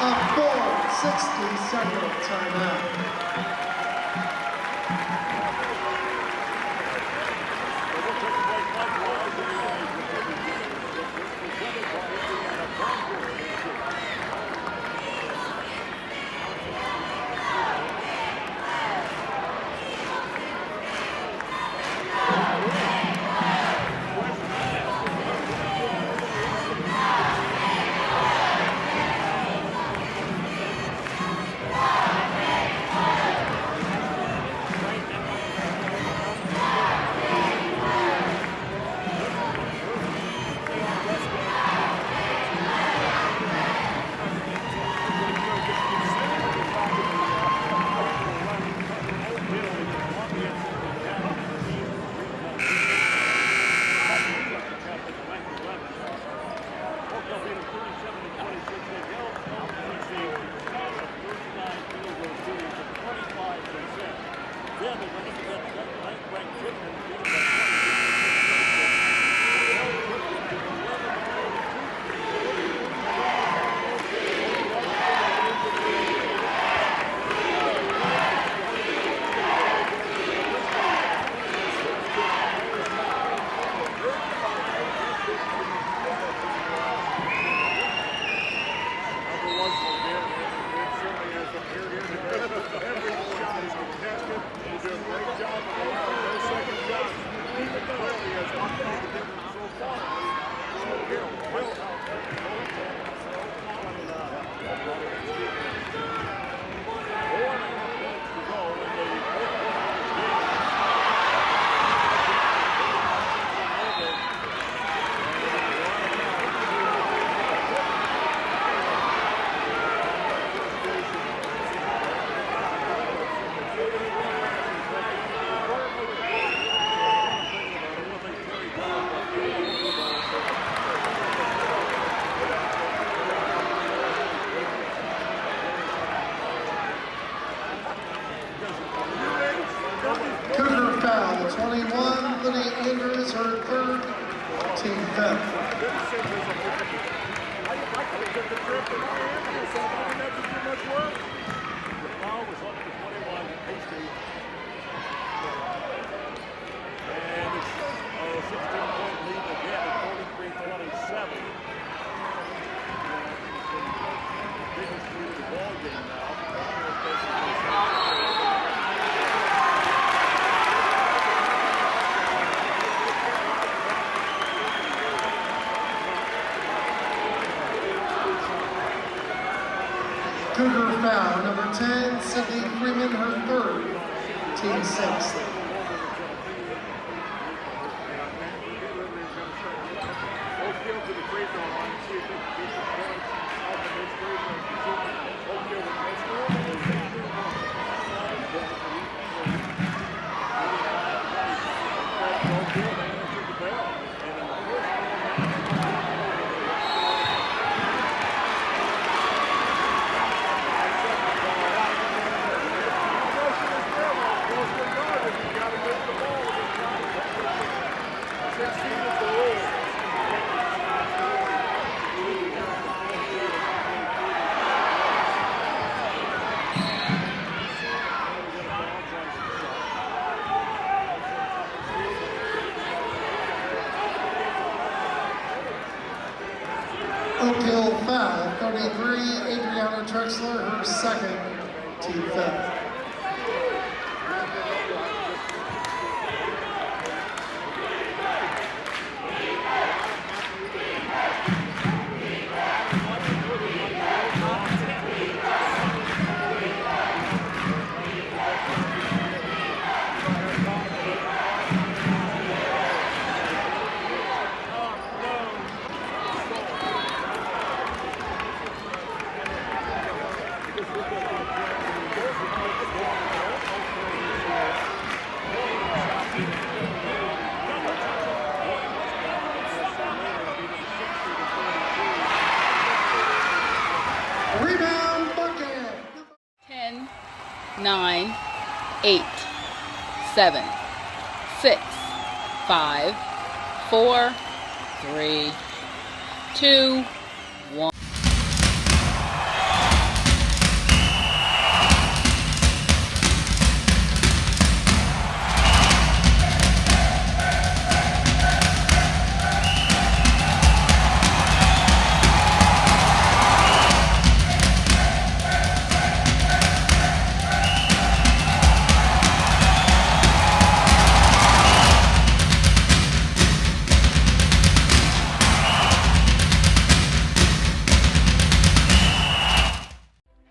A full 60-second timeout. Cougar foul, 21, Lydia Andrews, her third, team fifth. Cougar foul, number 10, Sydney Freeman, her third, team sixth. Oakhill foul, 33, Adriana Trexler, her second, team fifth. Rebound bucket. 10, 9, 8, 7, 6, 5, 4, 3, 2, 1.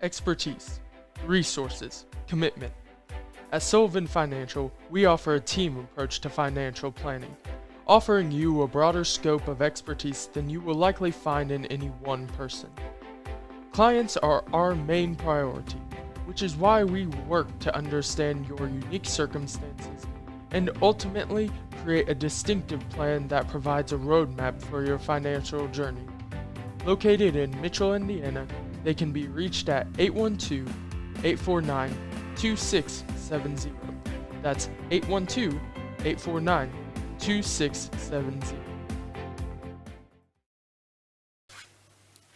expertise, resources, commitment. At Sullivan Financial, we offer a team approach to financial planning, offering you a broader scope of expertise than you will likely find in any one person. Clients are our main priority, which is why we work to understand your unique circumstances and ultimately create a distinctive plan that provides a roadmap for your financial journey. Located in Mitchell, Indiana, they can be reached at 812-849-2670. That's 812-849-2670.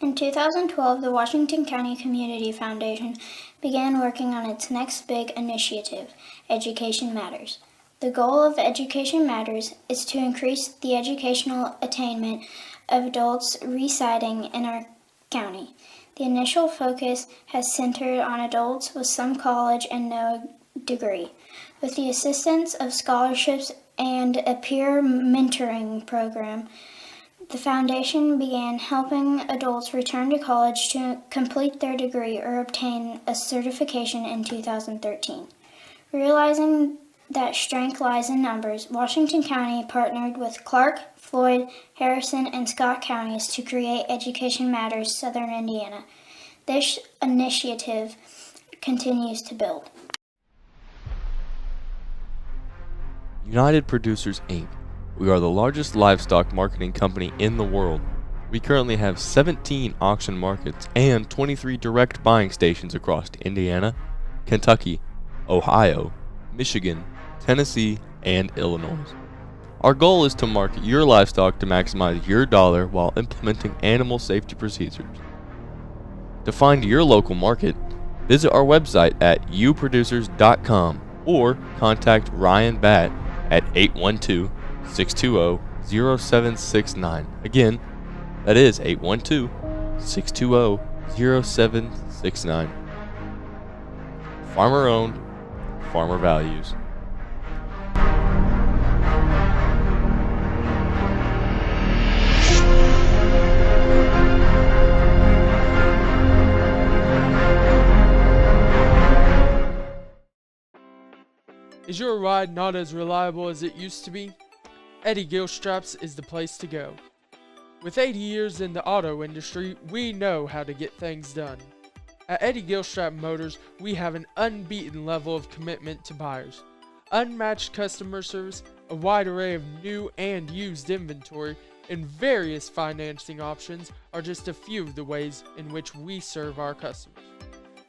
In 2012, the Washington County Community Foundation began working on its next big initiative, Education Matters. The goal of Education Matters is to increase the educational attainment of adults residing in our county. The initial focus has centered on adults with some college and no degree. With the assistance of scholarships and a peer mentoring program, the foundation began helping adults return to college to complete their degree or obtain a certification in 2013. Realizing that strength lies in numbers, Washington County partnered with Clark, Floyd, Harrison, and Scott counties to create Education Matters Southern Indiana. This initiative continues to build. United Producers, Inc. We are the largest livestock marketing company in the world. We currently have 17 auction markets and 23 direct buying stations across Indiana, Kentucky, Ohio, Michigan, Tennessee, and Illinois. Our goal is to market your livestock to maximize your dollar while implementing animal safety procedures. To find your local market, visit our website at uproducers.com or contact Ryan Batt at 812-620-0769. Again, that is 812-620-0769. Farmer owned, farmer values. Is your ride not as reliable as it used to be? Eddie Gilstraps is the place to go. With 80 years in the auto industry, we know how to get things done. At Eddie Gilstrap Motors, we have an unbeaten level of commitment to buyers, unmatched customer service, a wide array of new and used inventory, and various financing options are just a few of the ways in which we serve our customers.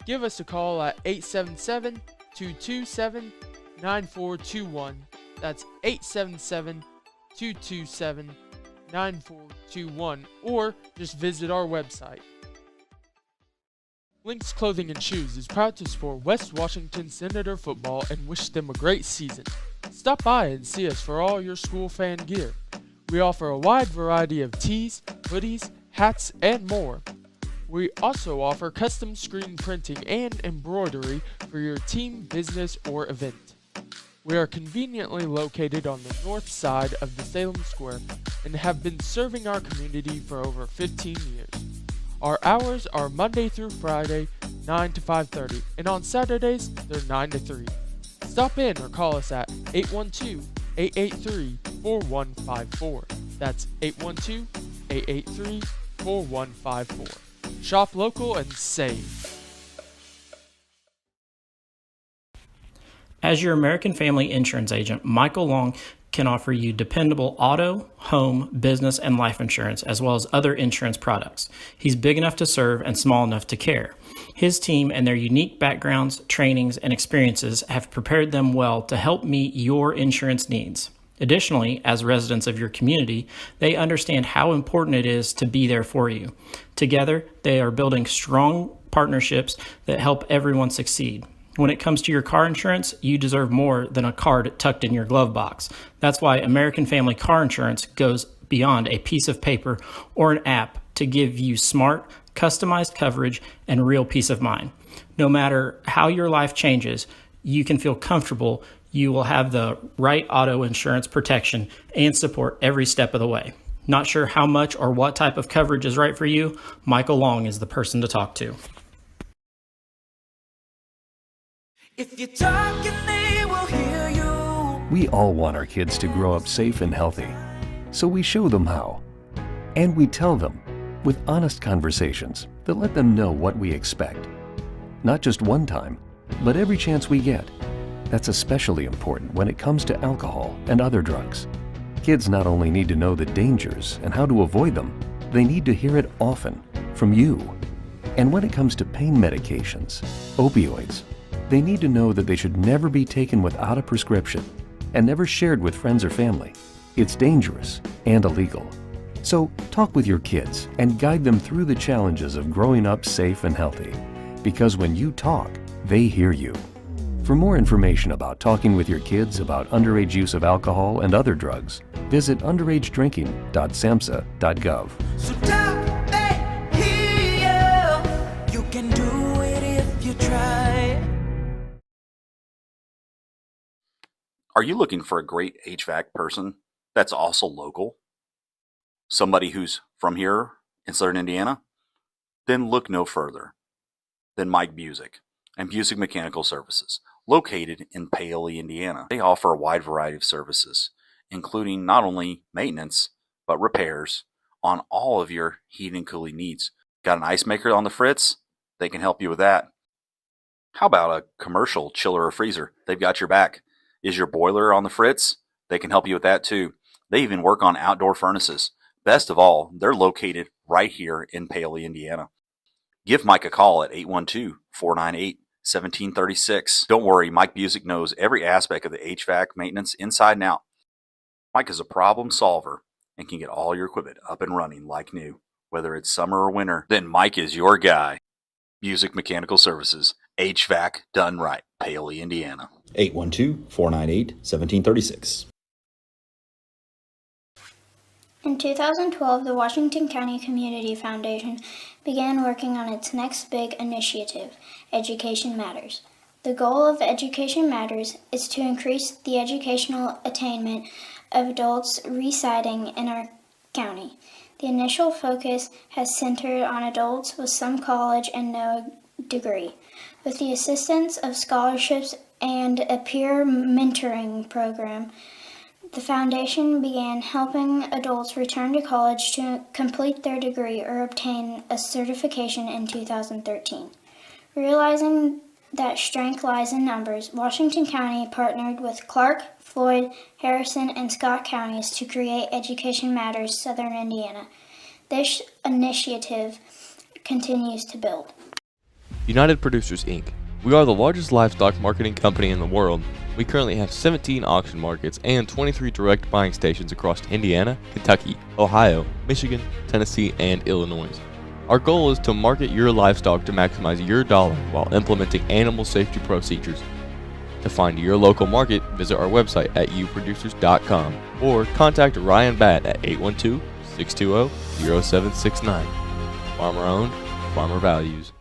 Give us a call at 877-227-9421. That's 877-227-9421, or just visit our website. Lynx Clothing and Shoes is proud to support West Washington Senator football and wish them a great season. Stop by and see us for all your school fan gear. We offer a wide variety of tees, hoodies, hats, and more. We also offer custom screen printing and embroidery for your team, business, or event. We are conveniently located on the north side of the Salem Square and have been serving our community for over 15 years. Our hours are Monday through Friday, 9 to 5:30, and on Saturdays, they're 9 to 3. Stop in or call us at 812-883-4154. That's 812-883-4154. Shop local and save. As your American Family Insurance agent, Michael Long can offer you dependable auto, home, business, and life insurance, as well as other insurance products. He's big enough to serve and small enough to care. His team and their unique backgrounds, trainings, and experiences have prepared them well to help meet your insurance needs. Additionally, as residents of your community, they understand how important it is to be there for you. Together, they are building strong partnerships that help everyone succeed. When it comes to your car insurance, you deserve more than a card tucked in your glove box. That's why American Family Car Insurance goes beyond a piece of paper or an app to give you smart, customized coverage and real peace of mind. No matter how your life changes, you can feel comfortable you will have the right auto insurance protection and support every step of the way. Not sure how much or what type of coverage is right for you? Michael Long is the person to talk to. If you talk and they will hear you. We all want our kids to grow up safe and healthy, so we show them how. And we tell them with honest conversations that let them know what we expect. Not just one time, but every chance we get. That's especially important when it comes to alcohol and other drugs. Kids not only need to know the dangers and how to avoid them, they need to hear it often from you. And when it comes to pain medications, opioids, they need to know that they should never be taken without a prescription and never shared with friends or family. It's dangerous and illegal. So talk with your kids and guide them through the challenges of growing up safe and healthy. Because when you talk, they hear you. For more information about talking with your kids about underage use of alcohol and other drugs, visit underagedrinking.samhsa.gov. So talk, they hear you. You can do it if you try. Are you looking for a great HVAC person that's also local? Somebody who's from here in Southern Indiana? Then look no further than Mike Busick and Busick Mechanical Services, located in Paoli, Indiana. They offer a wide variety of services, including not only maintenance, but repairs on all of your heating and cooling needs. Got an ice maker on the fritz? They can help you with that. How about a commercial chiller or freezer? They've got your back. Is your boiler on the fritz? They can help you with that too. They even work on outdoor furnaces. Best of all, they're located right here in Paoli, Indiana. Give Mike a call at 812-498-1736. Don't worry, Mike Busick knows every aspect of the HVAC maintenance inside and out. Mike is a problem solver and can get all your equipment up and running like new. Whether it's summer or winter, then Mike is your guy. Busick Mechanical Services, HVAC done right, Paoli, Indiana. 812-498-1736. In 2012, the Washington County Community Foundation began working on its next big initiative, Education Matters. The goal of Education Matters is to increase the educational attainment of adults residing in our county. The initial focus has centered on adults with some college and no degree. With the assistance of scholarships and a peer mentoring program, the foundation began helping adults return to college to complete their degree or obtain a certification in 2013. Realizing that strength lies in numbers, Washington County partnered with Clark, Floyd, Harrison, and Scott counties to create Education Matters Southern Indiana. This initiative continues to build. United Producers Inc. We are the largest livestock marketing company in the world. We currently have 17 auction markets and 23 direct buying stations across Indiana, Kentucky, Ohio, Michigan, Tennessee, and Illinois. Our goal is to market your livestock to maximize your dollar while implementing animal safety procedures. To find your local market, visit our website at uproducers.com or contact Ryan Batt at 812-620-0769. Farmer owned, farmer values.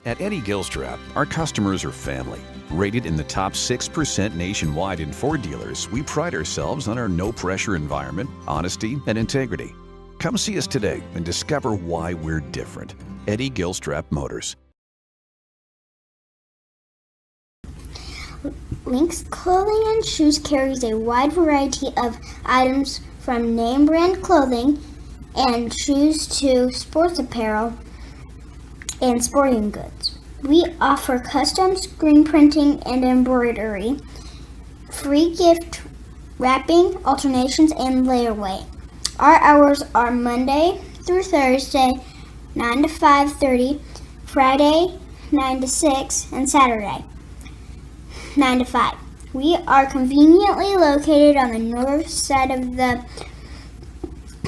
At Eddie Gilstrap, our customers are family. Rated in the top 6% nationwide in Ford dealers, we pride ourselves on our no-pressure environment, honesty, and integrity. Come see us today and discover why we're different. Eddie Gilstrap Motors. Lynx Clothing and Shoes carries a wide variety of items from name brand clothing and shoes to sports apparel and sporting goods. We offer custom screen printing and embroidery, free gift wrapping, alternations, and layaway. Our hours are Monday through Thursday, 9 to 5:30, Friday, 9 to 6, and Saturday, 9 to 5. We are conveniently located on the north side of the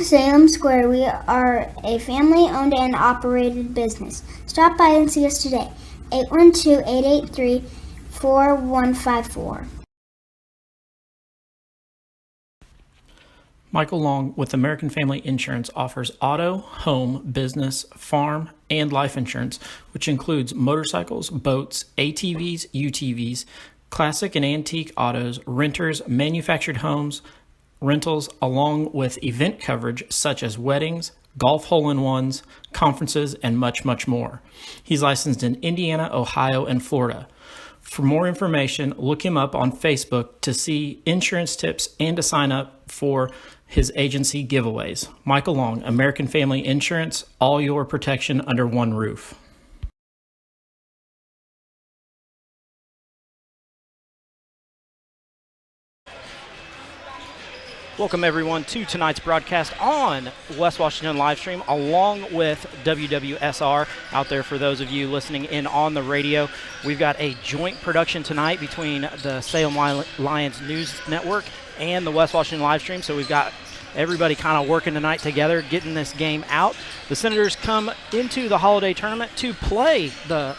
Salem Square. We are a family-owned and operated business. Stop by and see us today. 812-883-4154. Michael Long with American Family Insurance offers auto, home, business, farm, and life insurance, which includes motorcycles, boats, ATVs, UTVs, classic and antique autos, renters, manufactured homes, rentals, along with event coverage such as weddings, golf hole-in-ones, conferences, and much, much more. He's licensed in Indiana, Ohio, and Florida. For more information, look him up on Facebook to see insurance tips and to sign up for his agency giveaways. Michael Long, American Family Insurance, all your protection under one roof. Welcome, everyone, to tonight's broadcast on West Washington Livestream, along with WWSR out there for those of you listening in on the radio. We've got a joint production tonight between the Salem Lions News Network and the West Washington Livestream, so we've got everybody kind of working tonight together, getting this game out. The Senators come into the holiday tournament to play the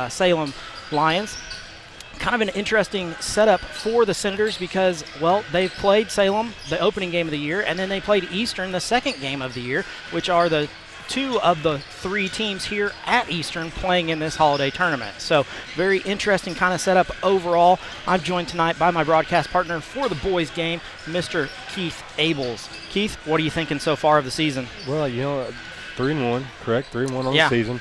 Salem Lions. Kind of an interesting setup for the Senators because, well, they've played Salem the opening game of the year, and then they played Eastern the second game of the year, which are the two of the three teams here at Eastern playing in this holiday tournament. So very interesting kind of setup overall. I'm joined tonight by my broadcast partner for the boys game, Mr. Keith Abels. Keith, what are you thinking so far of the season? Well, 3-1, correct? 3-1 on the season.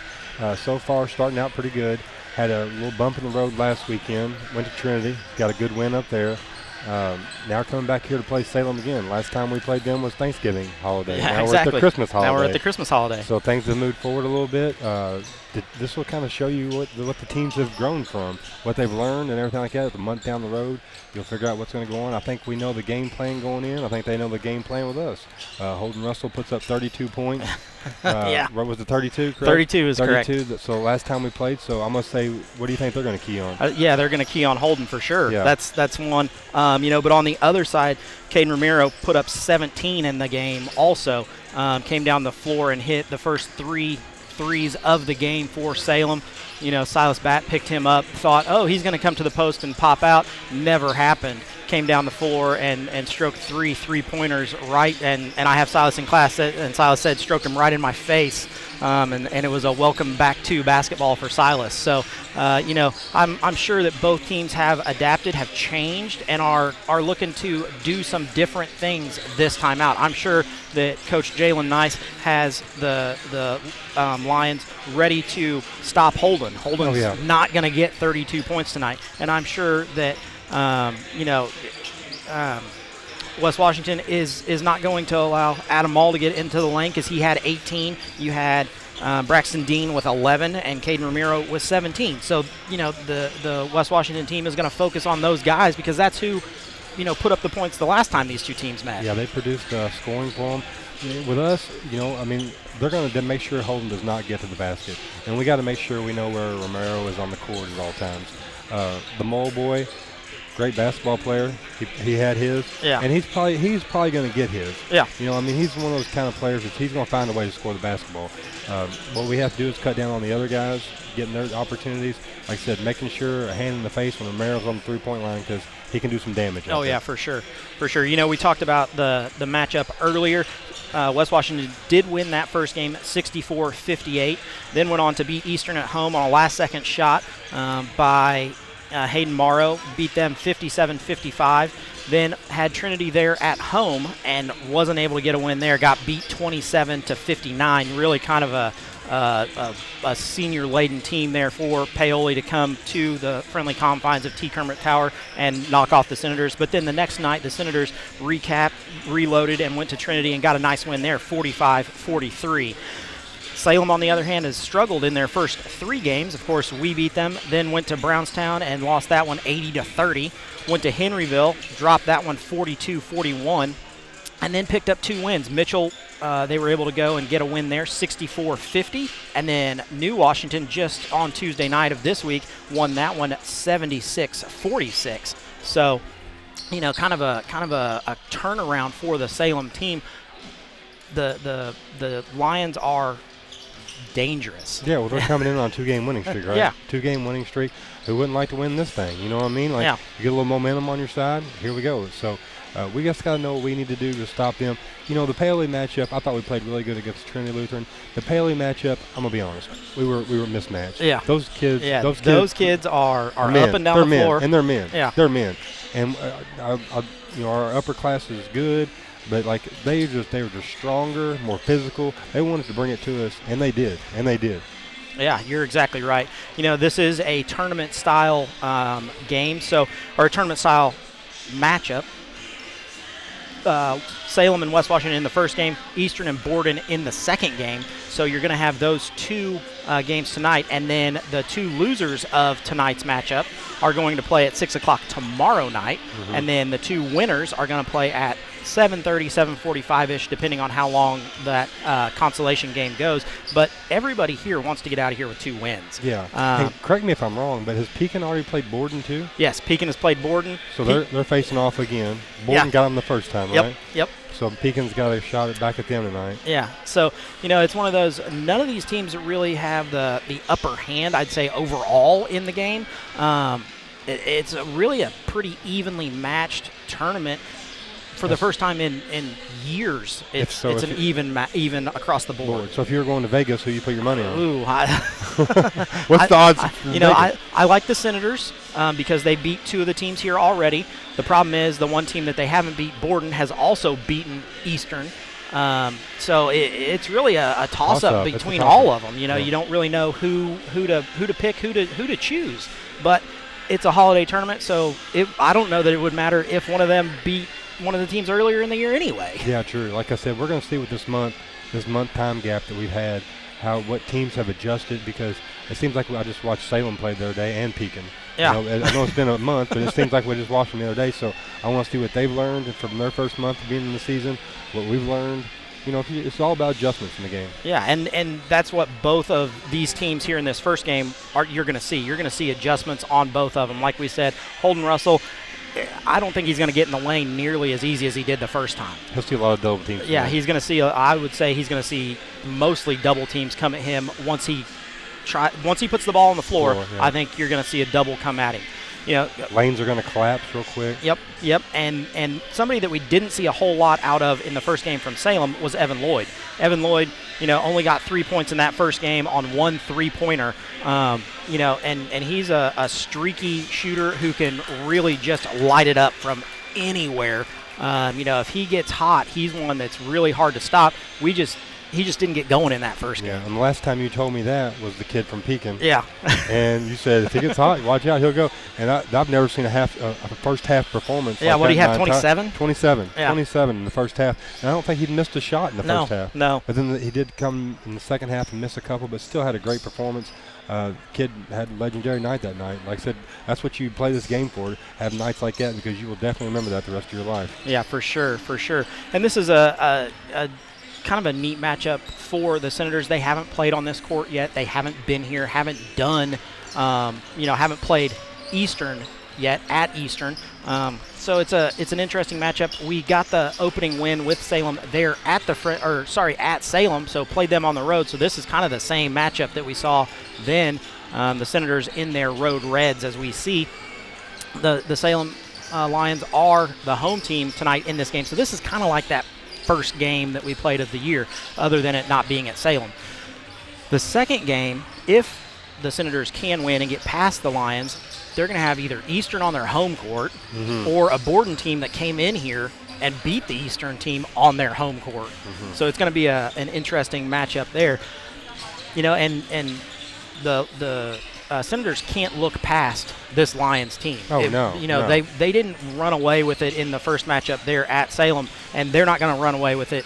So far, starting out pretty good. Had a little bump in the road last weekend. Went to Trinity, got a good win up there. Now coming back here to play Salem again. Last time we played them was Thanksgiving holiday. Yeah, now exactly. we're at the Christmas holiday. Now we're at the Christmas holiday. So things have moved forward a little bit. This will kind of show you what the teams have grown from, what they've learned and everything like that. The month down the road, you'll figure out what's going to go on. I think we know the game plan going in. I think they know the game plan with us. Holden Russell puts up 32 points. What was it, 32, correct? 32 is 32, correct. So last time we played, so I'm going to say, what do you think they're going to key on? They're going to key on Holden for sure. Yeah. That's one. But on the other side, Caden Romero put up 17 in the game also. Came down the floor and hit the first three threes of the game for Salem. Silas Batt picked him up, thought, he's going to come to the post and pop out. Never happened. Came down the floor and stroked 3 3-pointers right, and I have Silas in class, and Silas said stroked him right in my face, and it was a welcome back to basketball for Silas. So, I'm sure that both teams have adapted, have changed, and are looking to do some different things this time out. I'm sure that Coach Jalen Nice has the Lions ready to stop Holden. Holden's not going to get 32 points tonight, and I'm sure that West Washington is not going to allow Adam Mall to get into the lane because he had 18. You had Braxton Dean with 11 and Caden Romero with 17. So, the West Washington team is going to focus on those guys because that's who, put up the points the last time these two teams met. Yeah, they produced scoring for them. With us, they're going to make sure Holden does not get to the basket. And we got to make sure we know where Romero is on the court at all times. The Mole boy, great basketball player. He had his. Yeah. And he's probably going to get his. Yeah. He's one of those kind of players that he's going to find a way to score the basketball. What we have to do is cut down on the other guys, getting their opportunities. Like I said, making sure a hand in the face when Romero's on the three-point line because he can do some damage. Oh, yeah, for sure. For sure. We talked about the matchup earlier. West Washington did win that first game 64-58, then went on to beat Eastern at home on a last-second shot by Hayden Morrow, beat them 57-55. Then had Trinity there at home and wasn't able to get a win there. Got beat 27-59. Really kind of a senior-laden team there for Paoli to come to the friendly confines of T. Kermit Tower and knock off the Senators. But then the next night, the Senators reloaded, and went to Trinity and got a nice win there, 45-43. Salem, on the other hand, has struggled in their first 3 games. Of course, we beat them, then went to Brownstown and lost that one 80-30. Went to Henryville, dropped that one 42-41, and then picked up 2 wins. Mitchell, they were able to go and get a win there, 64-50. And then New Washington, just on Tuesday night of this week, won that one 76-46. So, kind of a turnaround for the Salem team. The Lions are dangerous. Yeah, well, they're coming in on a 2-game winning streak, right? Yeah. 2-game winning streak. Who wouldn't like to win this thing? You know what I mean? You get a little momentum on your side, here we go. So we just got to know what we need to do to stop them. The Paoli matchup, I thought we played really good against Trinity Lutheran. The Paoli matchup, I'm going to be honest, we were mismatched. Yeah. Those kids are men. Up and down the floor. And they're men. Yeah. They're men. And, our upper class is good. But they were just stronger, more physical. They wanted to bring it to us, and they did. Yeah, you're exactly right. This is a tournament-style game, or a tournament-style matchup. Salem and West Washington in the first game, Eastern and Borden in the second game. So you're going to have those two games tonight, and then the two losers of tonight's matchup are going to play at 6 o'clock tomorrow night, and then the two winners are going to play at 7:30, 7:45-ish, depending on how long that consolation game goes. But everybody here wants to get out of here with 2 wins. Yeah. Hey, correct me if I'm wrong, but has Pekin already played Borden too? Yes, Pekin has played Borden. So they're facing off again. Borden got them the first time, right? Yep. So Pekin's got a shot back at them tonight. Yeah. So, it's one of those, none of these teams really have the upper hand, I'd say, overall in the game. It's really a pretty evenly matched tournament. For the first time in years, it's an even across the board. So if you were going to Vegas, who you put your money on? Ooh, what's the odds? I like the Senators because they beat 2 of the teams here already. The problem is the one team that they haven't beat, Borden, has also beaten Eastern. So it's really a toss-up between all of them. You don't really know who to pick, who to choose. But it's a holiday tournament, so I don't know that it would matter if one of them beat one of the teams earlier in the year anyway. Yeah, true. Like I said, we're going to see with this month time gap that we've had, what teams have adjusted, because it seems like I just watched Salem play the other day and Pekin. Yeah. I know it's been a month, but it seems like we just watched them the other day. So I want to see what they've learned from their first month of being in the season, what we've learned. It's all about adjustments in the game. Yeah, and that's what both of these teams here in this first game you're going to see. You're going to see adjustments on both of them. Like we said, Holden Russell, I don't think he's going to get in the lane nearly as easy as he did the first time. He'll see a lot of double teams. Yeah, he's going to see. I would say he's going to see mostly double teams come at him once he puts the ball on the floor. Yeah. I think you're going to see a double come at him. Lanes are going to collapse real quick. Yep. And somebody that we didn't see a whole lot out of in the first game from Salem was Evan Lloyd. Evan Lloyd, only got 3 points in that first game on 1 3-pointer. And he's a streaky shooter who can really just light it up from anywhere. If he gets hot, he's one that's really hard to stop. He just didn't get going in that first game. Yeah, and the last time you told me that was the kid from Pekin. Yeah. And you said if he gets hot, watch out, he'll go. And I've never seen a first half performance. Yeah, like what do you have, 27? 27. Yeah. 27 in the first half. And I don't think he'd missed a shot in the first half. No. But then he did come in the second half and miss a couple, but still had a great performance. Kid had a legendary night that night. Like I said, that's what you play this game for, have nights like that, because you will definitely remember that the rest of your life. Yeah, for sure. And this is a kind of a neat matchup for the Senators. They haven't played on this court yet. They haven't been here, haven't done, haven't played Eastern yet at Eastern. So it's an interesting matchup. We got the opening win with Salem there at Salem, so played them on the road. So this is kind of the same matchup that we saw then. The Senators in their road reds, as we see. The Salem Lions are the home team tonight in this game. So this is kind of like that first game that we played of the year, other than it not being at Salem. The second game, if the Senators can win and get past the Lions, they're going to have either Eastern on their home court or a Borden team that came in here and beat the Eastern team on their home court. So it's going to be an interesting matchup there. And the Senators can't look past this Lions team. No. They didn't run away with it in the first matchup there at Salem, and they're not going to run away with it,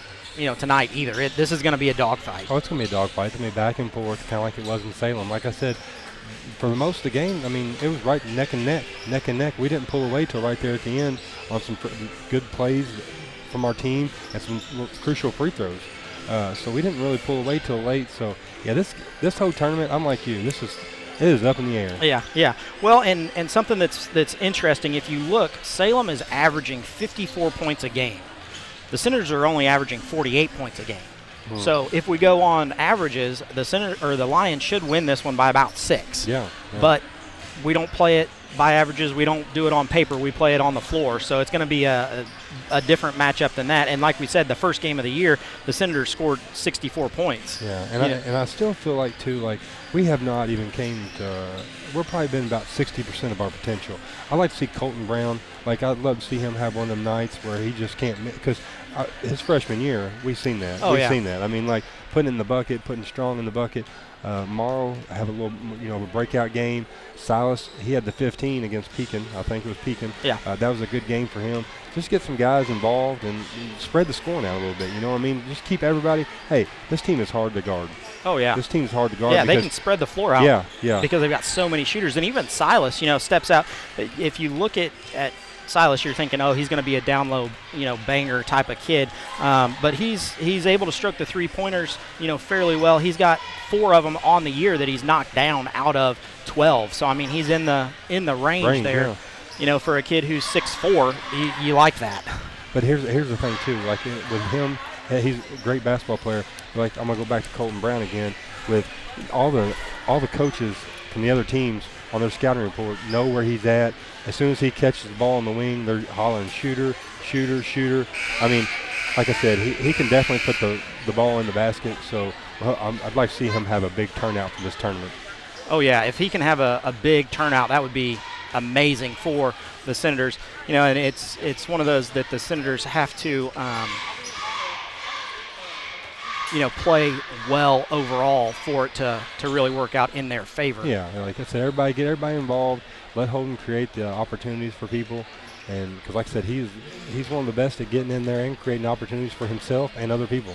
tonight either. This is going to be a dogfight. Oh, it's going to be a dogfight. It's going to be back and forth, kind of like it was in Salem. Like I said, for most of the game, it was right neck and neck. We didn't pull away till right there at the end on some good plays from our team and some crucial free throws. So we didn't really pull away till late. So yeah, this whole tournament, I'm like you. It is up in the air. Yeah. Well, and something that's interesting, if you look, Salem is averaging 54 points a game. The Senators are only averaging 48 points a game. So if we go on averages, the Lions should win this one by about 6. Yeah. But we don't play it by averages. We don't do it on paper. We play it on the floor. So it's going to be a different matchup than that. And like we said, the first game of the year, the Senators scored 64 points. Yeah, and I still feel like, too, we have not even came to we're probably been about 60% of our potential. I like to see Colton Brown. I'd love to see him have one of them nights where he just can't, because his freshman year, we've seen that. Oh, we've yeah. seen that. I mean, like putting in the bucket, putting strong in the bucket. Morrow have a little, a breakout game. Silas, he had the 15 against Pekin. I think it was Pekin. Yeah. That was a good game for him. Just get some guys involved and spread the scoring out a little bit. You know what I mean? Just keep everybody. Hey, this team is hard to guard. Oh, yeah. This team's hard to guard. Yeah, they can spread the floor out. Yeah, yeah. Because they've got so many shooters. And even Silas, steps out. If you look at Silas, you're thinking, oh, he's going to be a down low, banger type of kid. But he's able to stroke the three-pointers, fairly well. He's got 4 of them on the year that he's knocked down out of 12. So, I mean, he's in the range there. Yeah. For a kid who's 6'4", you like that. But here's the thing, too. Like, with him, he's a great basketball player. Like, I'm going to go back to Colton Brown again. With all the coaches from the other teams on their scouting report know where he's at. As soon as he catches the ball in the wing, they're hollering, shooter, shooter, shooter. I mean, like I said, he can definitely put the ball in the basket. So I'd like to see him have a big turnout for this tournament. Oh, yeah. If he can have a big turnout, that would be amazing for the Senators. And it's one of those that the Senators have to play well overall for it to really work out in their favor. Yeah, like I said, get everybody involved. Let Holden create the opportunities for people, and because like I said, he's one of the best at getting in there and creating opportunities for himself and other people.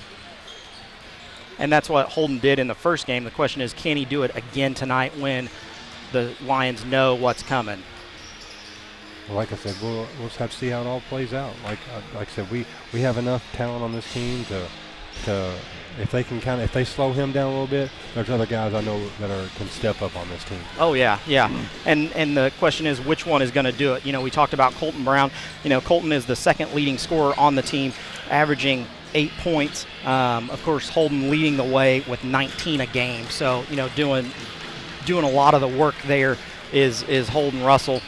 And that's what Holden did in the first game. The question is, can he do it again tonight when the Lions know what's coming? Well, like I said, we'll just have to see how it all plays out. Like I said, we have enough talent on this team to if they slow him down a little bit, there's other guys I know that can step up on this team. Oh, yeah. And the question is, which one is going to do it? We talked about Colton Brown. Colton is the second leading scorer on the team, averaging 8 points. Of course, Holden leading the way with 19 a game. So, doing a lot of the work there is Holden Russell.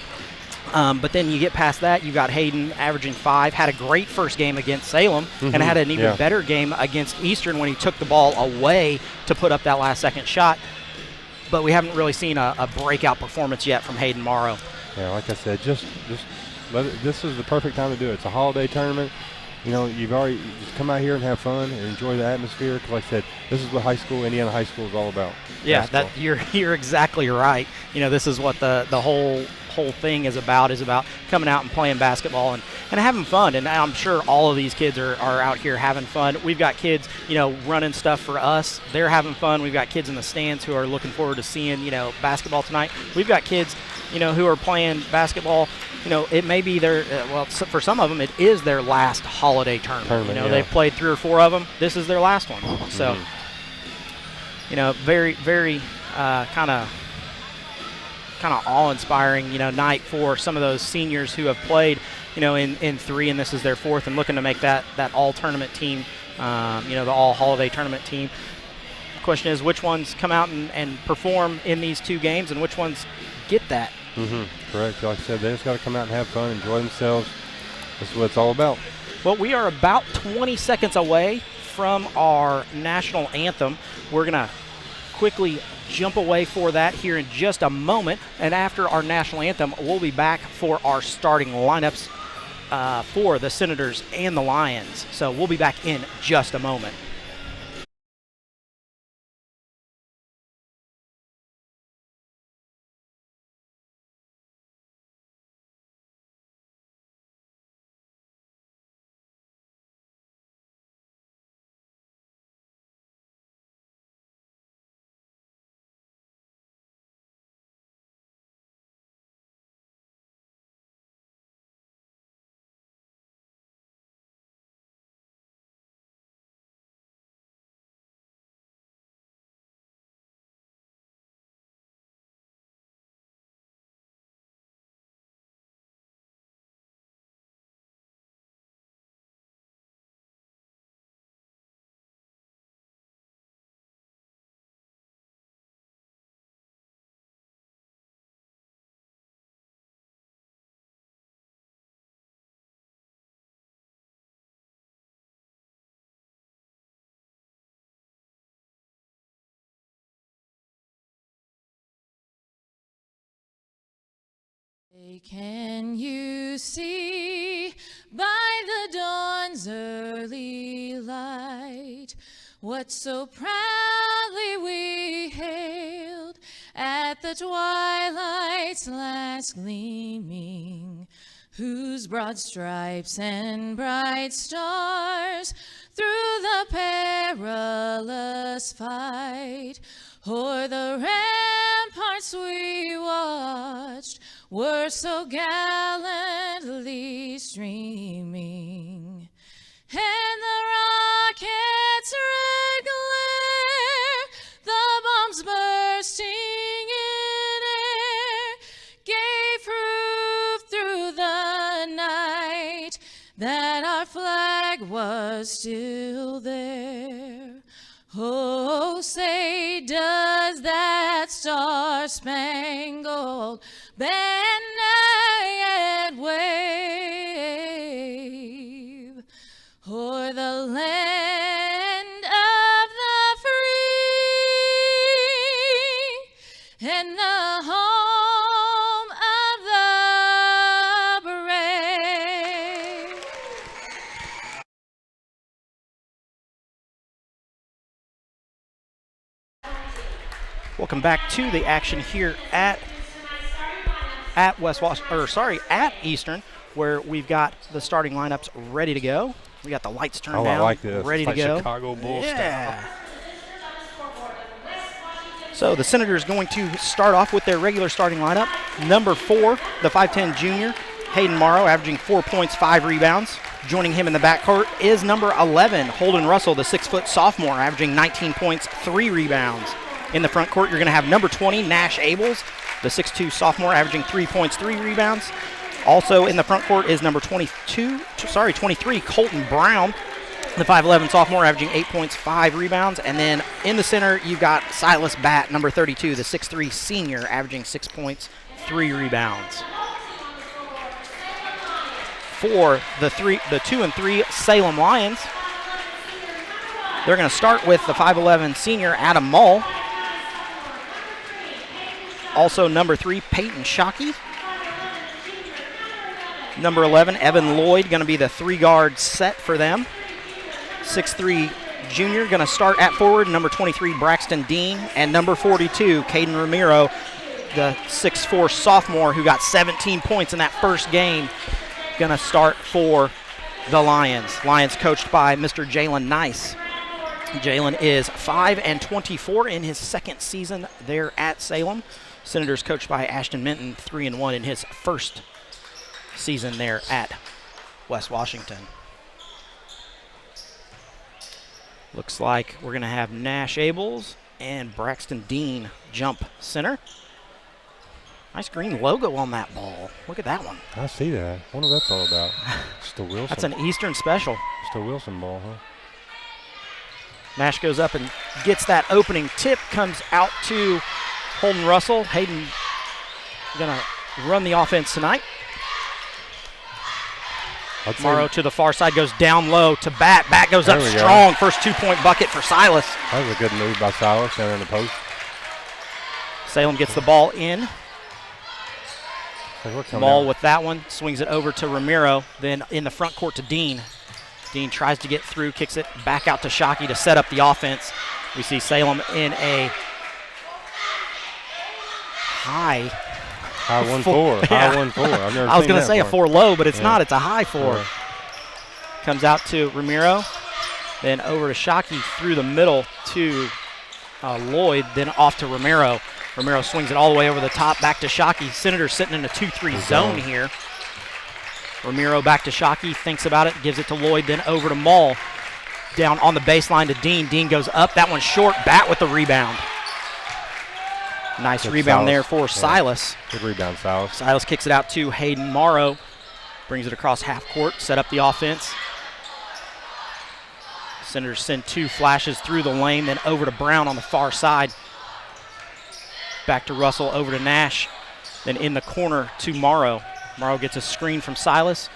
But then you get past that, you've got Hayden averaging 5, had a great first game against Salem, and had an even better game against Eastern when he took the ball away to put up that last-second shot. But we haven't really seen a breakout performance yet from Hayden Morrow. Yeah, like I said, just this is the perfect time to do it. It's a holiday tournament. You've already just come out here and have fun and enjoy the atmosphere. Because, like I said, this is what Indiana high school is all about. Yeah, you're exactly right. This is what the whole thing is about coming out and playing basketball and having fun. And I'm sure all of these kids are out here having fun. We've got kids, running stuff for us. They're having fun. We've got kids in the stands who are looking forward to seeing, basketball tonight. We've got kids, who are playing basketball. It may be for some of them, it is their last holiday tournament. They've played 3 or 4 of them. This is their last one. So, very, very kind of awe-inspiring, night for some of those seniors who have played, in 3, and this is their 4th, and looking to make that all-tournament team, the all-holiday tournament team. The question is, which ones come out and perform in these 2 games, and which ones get that? Correct. Like I said, they just got to come out and have fun, enjoy themselves. That's what it's all about. Well, we are about 20 seconds away from our national anthem. We're going to quickly jump away for that here in just a moment. And after our national anthem, we'll be back for our starting lineups for the Senators and the Lions. So we'll be back in just a moment. Can you see by the dawn's early what so proudly we hailed at the twilight's last gleaming, whose broad stripes and bright stars through the perilous fight o'er the ramparts we watched were so gallantly streaming, and the rocket's red glare, the bombs bursting in air, gave proof through the night that our flag was still there. Oh, say, does that star-spangled banner yet wave o'er the land of the free and the home of the brave? Welcome back to the action here at Eastern, where we've got the starting lineups ready to go. We got the lights turned down. I like this. Ready it's to like go. Chicago Bulls style. So the Senators going to start off with their regular starting lineup. Number 4, the 5'10 junior, Hayden Morrow, averaging 4 points, 5 rebounds. Joining him in the backcourt is number 11, Holden Russell, the 6-foot sophomore, averaging 19 points, 3 rebounds. In the front court, you're going to have number 20, Nash Abels, the 6'2 sophomore, averaging 3 points, 3 rebounds. Also in the front court is number 23, Colton Brown, the 5'11 sophomore, averaging 8 points, 5 rebounds. And then in the center, you've got Silas Batt, number 32, the 6'3 senior, averaging 6 points, 3 rebounds. For the 2 and 3 Salem Lions, they're going to start with the 5'11 senior, Adam Mull. Also number 3, Peyton Shockey. Number 11, Evan Lloyd, going to be the 3-guard set for them. 6'3 junior, going to start at forward. Number 23, Braxton Dean. And number 42, Caden Ramiro, the 6'4 sophomore who got 17 points in that first game, going to start for the Lions. Lions coached by Mr. Jalen Nice. Jalen is 5-24 in his second season there at Salem. Senators coached by Ashton Minton, 3-1 in his first season there at West Washington. Looks like we're going to have Nash Abels and Braxton Dean jump center. Nice green logo on that ball. Look at that one. I see that. I wonder what that's all about. Just a Wilson. That's an Eastern special. Just a Wilson ball, huh? Nash goes up and gets that opening tip, comes out to Holden Russell. Hayden going to run the offense tonight. Morrow to the far side, goes down low to Batt. Batt goes up strong. First 2-point bucket for Silas. That was a good move by Silas down in the post. Salem gets the ball in. Ball down with that one. Swings it over to Ramiro. Then in the front court to Dean. Dean tries to get through, kicks it back out to Shockey to set up the offense. We see Salem in a high 1-4. High 1-4. I've never I was going to seen say that a 4 low, but it's Yeah. not. It's a high 4. Yeah. Comes out to Ramiro. Then over to Shockey through the middle to Lloyd. Then off to Ramiro. Ramiro swings it all the way over the top, back to Shockey. Senators sitting in a 2-3 zone here. Ramiro back to Shockey, thinks about it, gives it to Lloyd, then over to Mull. Down on the baseline to Dean. Dean goes up. That one's short. Batt with the rebound. Nice rebound there for Silas. Good rebound, Silas. Silas kicks it out to Hayden Morrow. Brings it across half court, set up the offense. Senators send 2 flashes through the lane, then over to Brown on the far side. Back to Russell, over to Nash. Then in the corner to Morrow. Morrow gets a screen from Silas.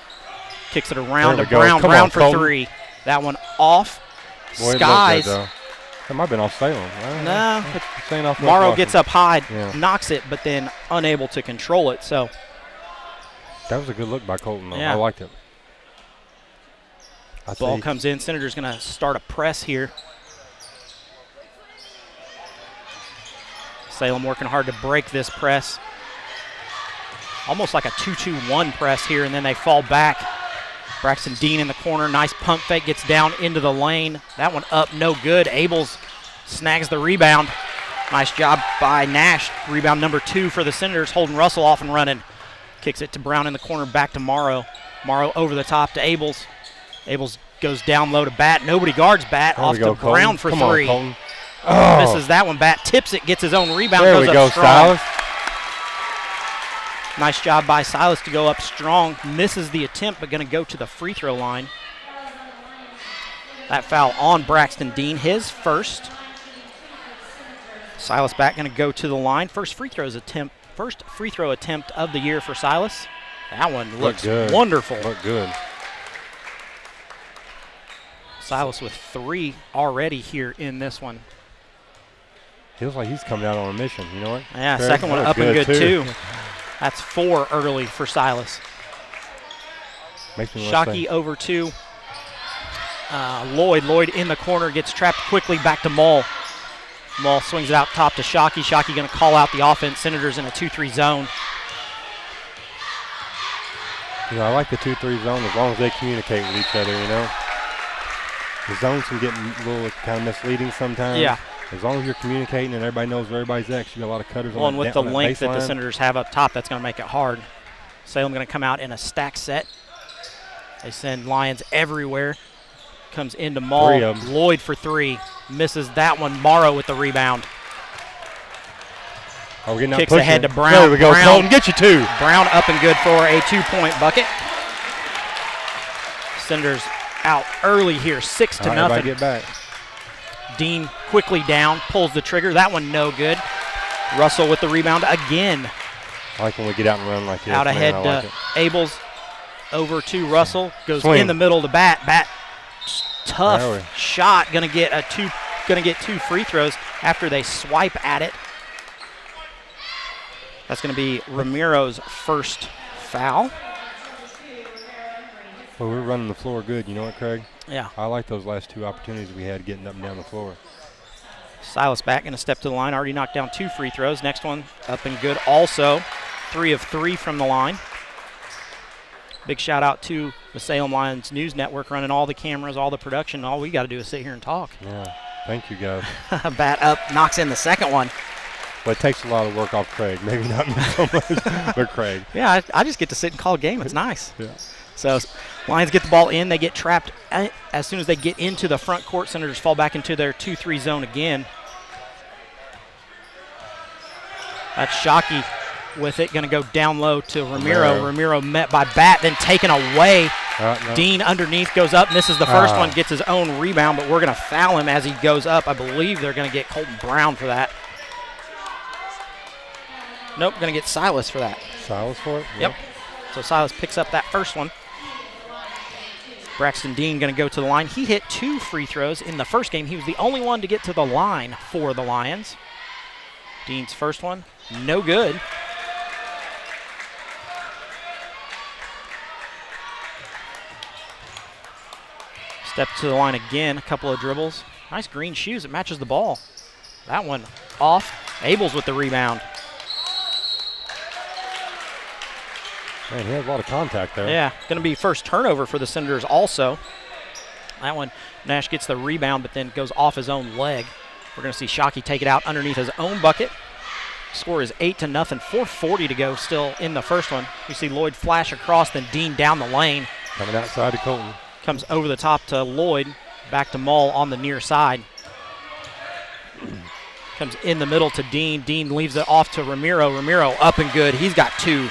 Kicks it around to Brown. Brown for 3. That one off. Boy, Skies. that might have been off Salem. No. Morrow gets up high, knocks it, but then unable to control it. So that was a good look by Colton, though. Yeah. I liked it. Ball comes in. Senators going to start a press here. Salem working hard to break this press. Almost like a 2-2-1 press here, and then they fall back. Braxton Dean in the corner. Nice pump fake. Gets down into the lane. That one up, no good. Abels snags the rebound. Nice job by Nash. Rebound number 2 for the Senators. Holding Russell off and running. Kicks it to Brown in the corner. Back to Morrow. Morrow over the top to Abels. Abels goes down low to Bat. Nobody guards Bat. Off to Brown for 3. Misses that one. Bat tips it. Gets his own rebound. There we go, Silas. Nice job by Silas to go up strong. Misses the attempt, but going to go to the free throw line. That foul on Braxton Dean, his first. Silas back going to go to the line. First free throw attempt of the year for Silas. That one looks wonderful. Look good. Silas with 3 already here in this one. Feels like he's coming out on a mission. You know what? Yeah, second one up and good too. That's 4 early for Silas. Shockey over to Lloyd. Lloyd in the corner, gets trapped quickly back to Mull. Mull swings it out top to Shockey. Shockey going to call out the offense. Senators in a 2-3 zone. You know, I like the 2-3 zone as long as they communicate with each other, you know. The zones can get a little kind of misleading sometimes. Yeah. As long as you're communicating and everybody knows where everybody's at, you got a lot of cutters on and with the length that the Senators have up top, that's going to make it hard. Salem going to come out in a stack set. They send Lions everywhere. Comes into Mull. Lloyd for 3. Misses that one. Morrow with the rebound. Oh, we're getting Kicks ahead to Brown. There we go, Brown, Colton, get you 2. Brown up and good for a 2-point bucket. Senators out early here, 6-0. Everybody get back. Dean quickly down, pulls the trigger. That one no good. Russell with the rebound again. I like when we get out and run like this. Out ahead to Abels. Over to Russell. Goes in the middle to Bat. Bat tough shot. Gonna get 2 free throws after they swipe at it. That's gonna be Ramiro's first foul. Well, we're running the floor good. You know what, Craig? Yeah. I like those last 2 opportunities we had getting up and down the floor. Silas back, going to step to the line. Already knocked down 2 free throws. Next one up and good also. 3 of 3 from the line. Big shout out to the Salem Lions News Network running all the cameras, all the production. All we got to do is sit here and talk. Yeah. Thank you, guys. Bat up, knocks in the second one. But it takes a lot of work off Craig. Maybe not me so much, but Craig. Yeah, I just get to sit and call a game. It's nice. Yeah. So Lions get the ball in. They get trapped as soon as they get into the front court. Senators fall back into their 2-3 zone again. That's Shockey with it. Going to go down low to Ramiro. Ramiro met by Bat, then taken away. No. Dean underneath goes up, misses the first one, gets his own rebound, but we're going to foul him as he goes up. I believe they're going to get Colton Brown for that. Nope, going to get Silas for that. Silas for it? Yep. So Silas picks up that first one. Braxton Dean going to go to the line. He hit 2 free throws in the first game. He was the only one to get to the line for the Lions. Dean's first one, no good. Step to the line again, a couple of dribbles. Nice green shoes, it matches the ball. That one off. Abels with the rebound. Man, he has a lot of contact there. Yeah, going to be first turnover for the Senators also. That one, Nash gets the rebound, but then goes off his own leg. We're going to see Shockey take it out underneath his own bucket. Score is 8-0, 4:40 to go still in the first one. We see Lloyd flash across, then Dean down the lane. Coming outside to Colton. Comes over the top to Lloyd, back to Mull on the near side. Comes in the middle to Dean. Dean leaves it off to Ramiro. Ramiro up and good. He's got 2.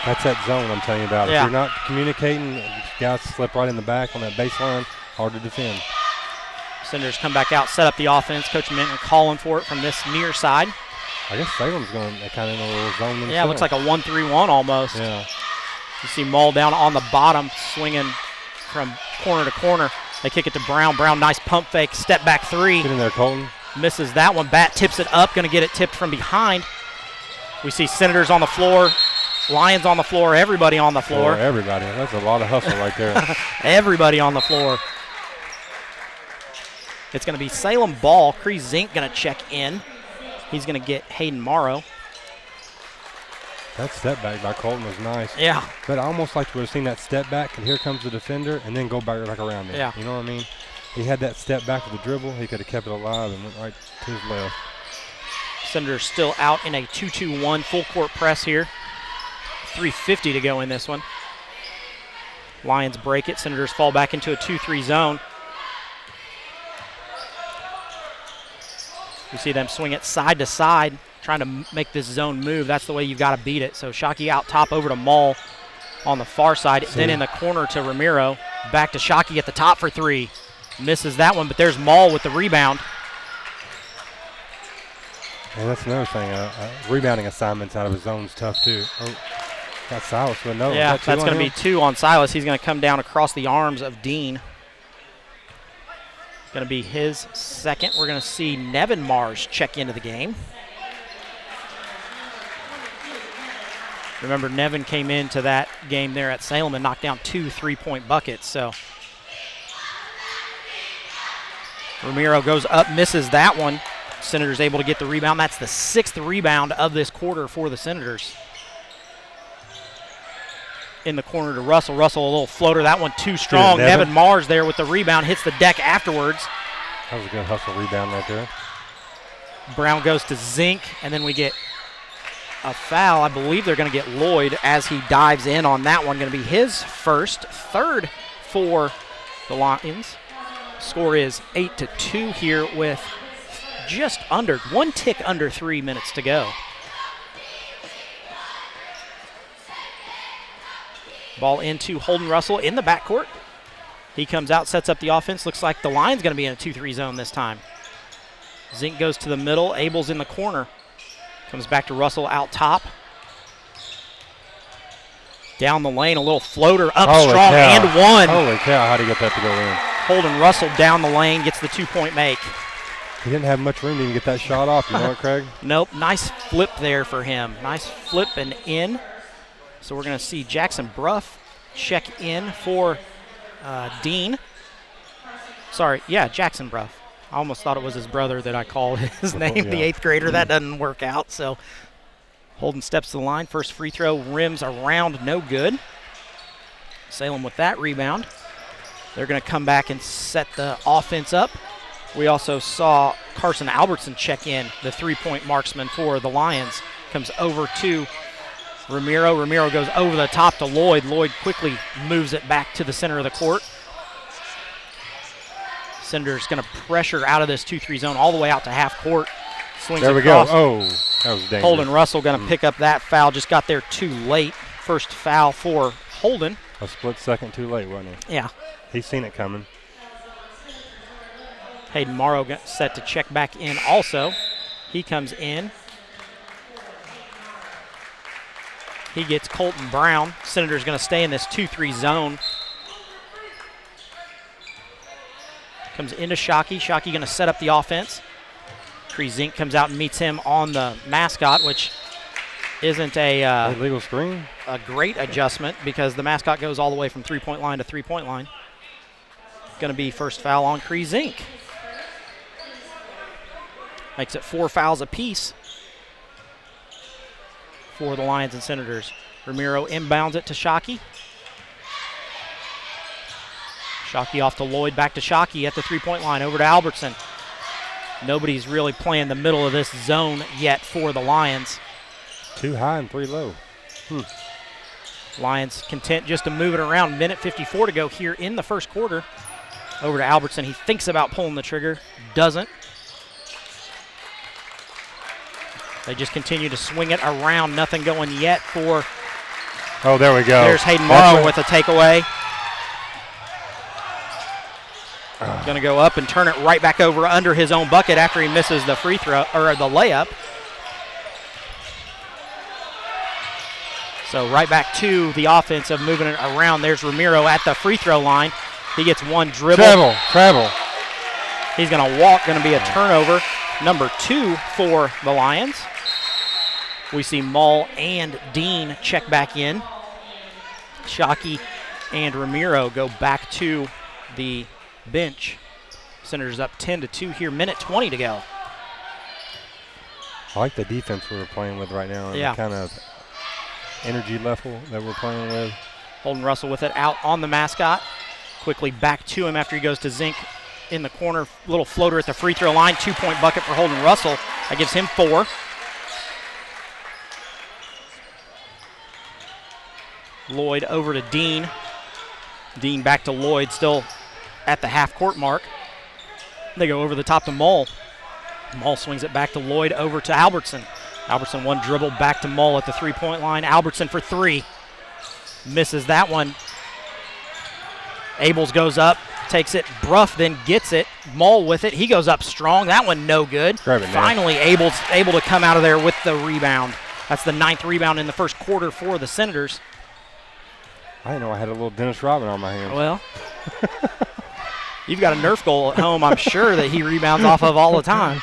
That's that zone I'm telling you about. Yeah. If you're not communicating, guys slip right in the back on that baseline. Hard to defend. Senators come back out, set up the offense. Coach Minton calling for it from this near side. I guess Salem's going kind of in a little zone themselves. Yeah, it looks like a 1-3-1 almost. Yeah. You see Mull down on the bottom, swinging from corner to corner. They kick it to Brown. Brown, nice pump fake, step back 3. Get in there, Colton. Misses that one. Bat tips it up, going to get it tipped from behind. We see Senators on the floor, Lions on the floor, everybody on the floor. Everybody. That's a lot of hustle right there. Everybody on the floor. It's going to be Salem ball. Cree Zink going to check in. He's going to get Hayden Morrow. That step back by Colton was nice. Yeah. But I almost like to have seen that step back, and here comes the defender, and then go back around it. Yeah. You know what I mean? He had that step back with the dribble. He could have kept it alive and went right to his left. Senators still out in a 2-2-1 full court press here. 3:50 to go in this one. Lions break it. Senators fall back into a 2-3 zone. You see them swing it side to side, trying to make this zone move. That's the way you've got to beat it. So Shockey out top over to Mull on the far side. Then in the corner to Ramiro. Back to Shockey at the top for three. Misses that one, but there's Mull with the rebound. And that's another thing. Rebounding assignments out of his zone is tough, too. Oh, got Silas with no. Yeah, that's going to be 2 on Silas. He's going to come down across the arms of Dean. Going to be his second. We're going to see Nevin Mars check into the game. Remember, Nevin came into that game there at Salem and knocked down 2 3-point buckets. So Ramiro goes up, misses that one. Senators able to get the rebound. That's the 6th rebound of this quarter for the Senators. In the corner to Russell. Russell, a little floater. That one too strong. Nevin Mars there with the rebound. Hits the deck afterwards. That was a good hustle rebound right there. Brown goes to Zink, and then we get a foul. I believe they're going to get Lloyd as he dives in on that one. Going to be his first, third for the Lions. Score is 8-2 here with just under, 1 tick under 3 minutes to go. Ball into Holden Russell in the backcourt. He comes out, sets up the offense. Looks like the line's going to be in a 2-3 zone this time. Zink goes to the middle. Abel's in the corner. Comes back to Russell out top. Down the lane, a little floater up strong and one. Holy cow, how'd he get that to go in? Holden Russell down the lane, gets the 2-point make. He didn't have much room to even get that shot off, you know what, Craig? Nope, nice flip there for him. Nice flip and in. So we're going to see Jackson Bruff check in for Dean. Sorry, yeah, Jackson Bruff. I almost thought it was his brother that I called his name, the 8th grader. That doesn't work out. So Holden steps to the line. First free throw, rims around, no good. Salem with that rebound. They're going to come back and set the offense up. We also saw Carson Albertson check in, the 3-point marksman for the Lions. Comes over to Ramiro. Ramiro goes over the top to Lloyd. Lloyd quickly moves it back to the center of the court. Senators going to pressure out of this 2-3 zone all the way out to half court. Swings there we across. go. Oh, that was dangerous. Holden Russell going to pick up that foul. Just got there too late. First foul for Holden. A split second too late, wasn't he? Yeah. He's seen it coming. Hayden Morrow got set to check back in also. He comes in. He gets Colton Brown. Senators going to stay in this 2-3 zone. Comes into Shockey. Shockey going to set up the offense. Cree Zink comes out and meets him on the mascot, which isn't a legal screen. A great adjustment because the mascot goes all the way from 3-point line to 3-point line. Going to be first foul on Cree Zink. Makes it 4 fouls apiece for the Lions and Senators. Ramiro inbounds it to Shockey. Shockey off to Lloyd, back to Shockey at the 3-point line, over to Albertson. Nobody's really playing the middle of this zone yet for the Lions. 2 high and 3 low. Lions content just to move it around. Minute 54 to go here in the first quarter. Over to Albertson. He thinks about pulling the trigger. Doesn't. They just continue to swing it around. Nothing going yet for... Oh, there we go. There's Hayden Morrow with a takeaway. Going to go up and turn it right back over under his own bucket after he misses the free throw, or the layup. So right back to the offense of moving it around. There's Ramiro at the free throw line. He gets one dribble. Travel. He's going to walk. Going to be a turnover. Number 2 for the Lions. We see Mull and Dean check back in. Shockey and Ramiro go back to the bench. Senators up 10-2 here. Minute 20 to go. I like the defense we're playing with right now and the kind of energy level that we're playing with. Holden Russell with it out on the mascot. Quickly back to him after he goes to Zink in the corner. Little floater at the free throw line. 2-point bucket for Holden Russell. That gives him 4. Lloyd over to Dean. Dean back to Lloyd, still at the half-court mark. They go over the top to Mull. Mull swings it back to Lloyd, over to Albertson. Albertson one dribble back to Mull at the three-point line. Albertson for 3. Misses that one. Abels goes up, takes it. Bruff then gets it. Mull with it. He goes up strong. That one no good. Finally, Abels able to come out of there with the rebound. That's the 9th rebound in the first quarter for the Senators. I didn't know I had a little Dennis Rodman on my hands. Well, you've got a Nerf goal at home, I'm sure, that he rebounds off of all the time.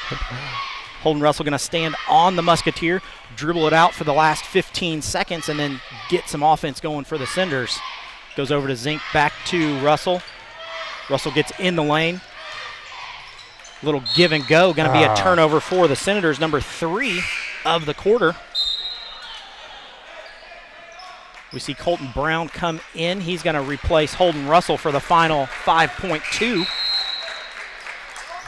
Holden Russell going to stand on the Musketeer, dribble it out for the last 15 seconds, and then get some offense going for the Senators. Goes over to Zink, back to Russell. Russell gets in the lane. Little give and go. Going to be a turnover for the Senators, number 3 of the quarter. We see Colton Brown come in. He's going to replace Holden Russell for the final 5.2.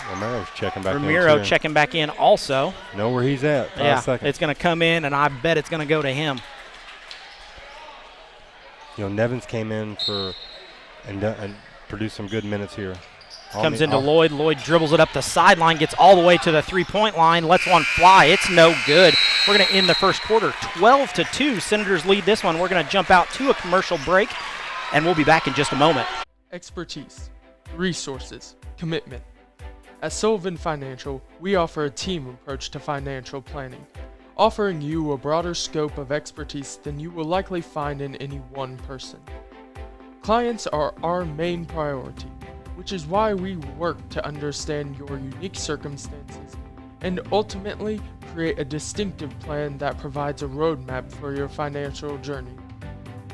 Ramiro's checking back in. Ramiro checking back in also. Know where he's at. Yeah, seconds. it's going to come in, and I bet it's going to go to him. You know, Nevins came in and produced some good minutes here. Comes into Lloyd. Lloyd dribbles it up the sideline, gets all the way to the three-point line, lets one fly. It's no good. We're going to end the first quarter 12-2. Senators lead this one. We're going to jump out to a commercial break, and we'll be back in just a moment. Expertise, resources, commitment. At Sullivan Financial, we offer a team approach to financial planning, offering you a broader scope of expertise than you will likely find in any one person. Clients are our main priority, which is why we work to understand your unique circumstances and ultimately create a distinctive plan that provides a roadmap for your financial journey.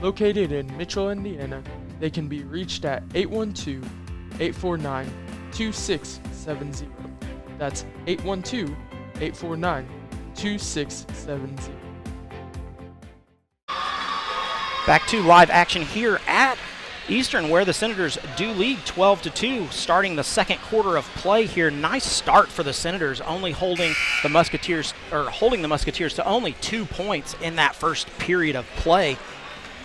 Located in Mitchell, Indiana, they can be reached at 812-849-2670. That's 812-849-2670. Back to live action here at Eastern, where the Senators do lead 12-2, starting the second quarter of play here. Nice start for the Senators, only holding the Musketeers to only 2 points in that first period of play.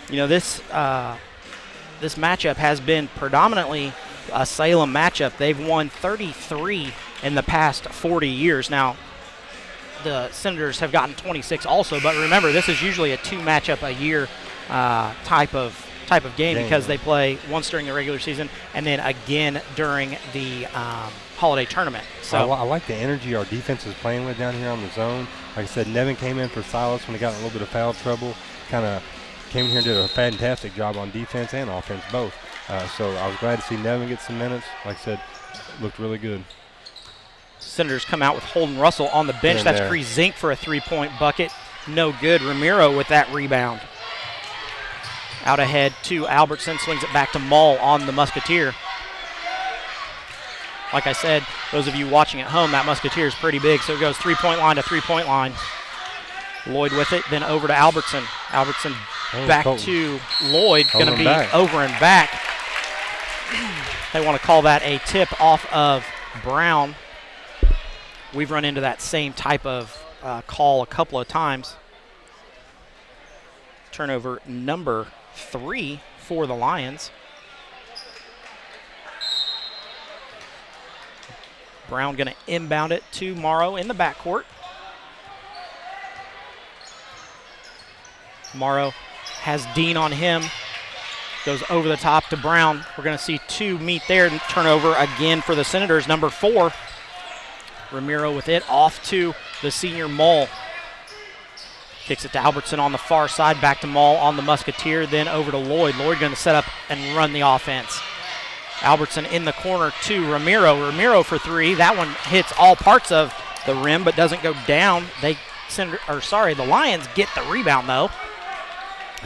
You know, this matchup has been predominantly a Salem matchup. They've won 33 in the past 40 years. Now, the Senators have gotten 26 also, but remember, this is usually a 2 matchup a year type of game because they play once during the regular season and then again during the holiday tournament. So I like the energy our defense is playing with down here on the zone. Like I said, Nevin came in for Silas when he got in a little bit of foul trouble. Kind of came in here and did a fantastic job on defense and offense both. So I was glad to see Nevin get some minutes. Like I said, looked really good. Senators come out with Holden Russell on the bench. That's Cree Zink for a 3-point bucket. No good. Ramiro with that rebound. Out ahead to Albertson, swings it back to Mull on the Musketeer. Like I said, those of you watching at home, that Musketeer is pretty big, so it goes 3-point line to 3-point line. Lloyd with it, then over to Albertson. Albertson back to Lloyd, going to be over and back. They want to call that a tip off of Brown. We've run into that same type of call a couple of times. Turnover number 3 for the Lions. Brown going to inbound it to Morrow in the backcourt. Morrow has Dean on him. Goes over the top to Brown. We're going to see 2 meet there. Turnover again for the Senators, number 4. Ramiro with it, off to the senior Mull. Kicks it to Albertson on the far side, back to Mull on the Musketeer, then over to Lloyd. Lloyd going to set up and run the offense. Albertson in the corner to Ramiro. Ramiro for 3. That one hits all parts of the rim but doesn't go down. The Lions get the rebound though.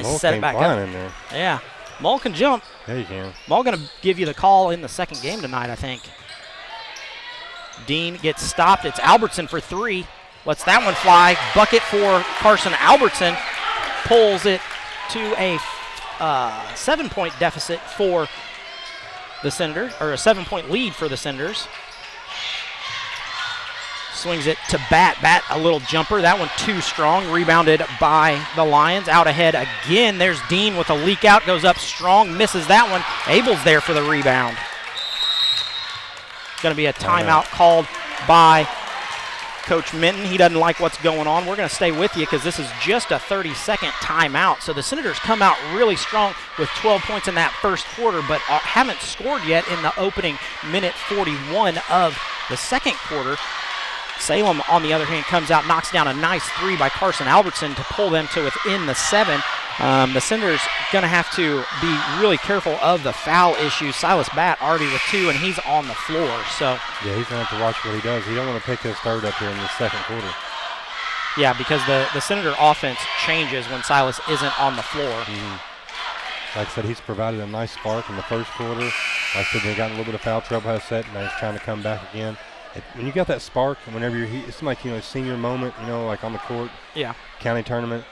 Mull set it back up. In there. Yeah, Mull can jump. Yeah, you can. Mull going to give you the call in the second game tonight, I think. Dean gets stopped. It's Albertson for 3. Lets that one fly. Bucket for Carson Albertson. Pulls it to a 7-point deficit for the Senators, or a 7-point lead for the Senators. Swings it to Bat. Bat, a little jumper. That one too strong. Rebounded by the Lions. Out ahead again. There's Dean with a leak out. Goes up strong. Misses that one. Abel's there for the rebound. Going to be a timeout called by Coach Minton. He doesn't like what's going on. We're going to stay with you because this is just a 30-second timeout. So the Senators come out really strong with 12 points in that first quarter, but haven't scored yet in the opening minute 41 of the second quarter. Salem, on the other hand, comes out, knocks down a nice three by Carson Albertson to pull them to within the 7. The Senators going to have to be really careful of the foul issues. Silas Bat already with 2, and he's on the floor. So yeah, he's going to have to watch what he does. He don't want to pick his third up here in the second quarter. Yeah, because the Senator offense changes when Silas isn't on the floor. Like I said, he's provided a nice spark in the first quarter. Like I said, they got in a little bit of foul trouble, has set, and he's trying to come back again. When you got that spark, whenever it's like, senior moment, like on the court. Yeah. County tournament.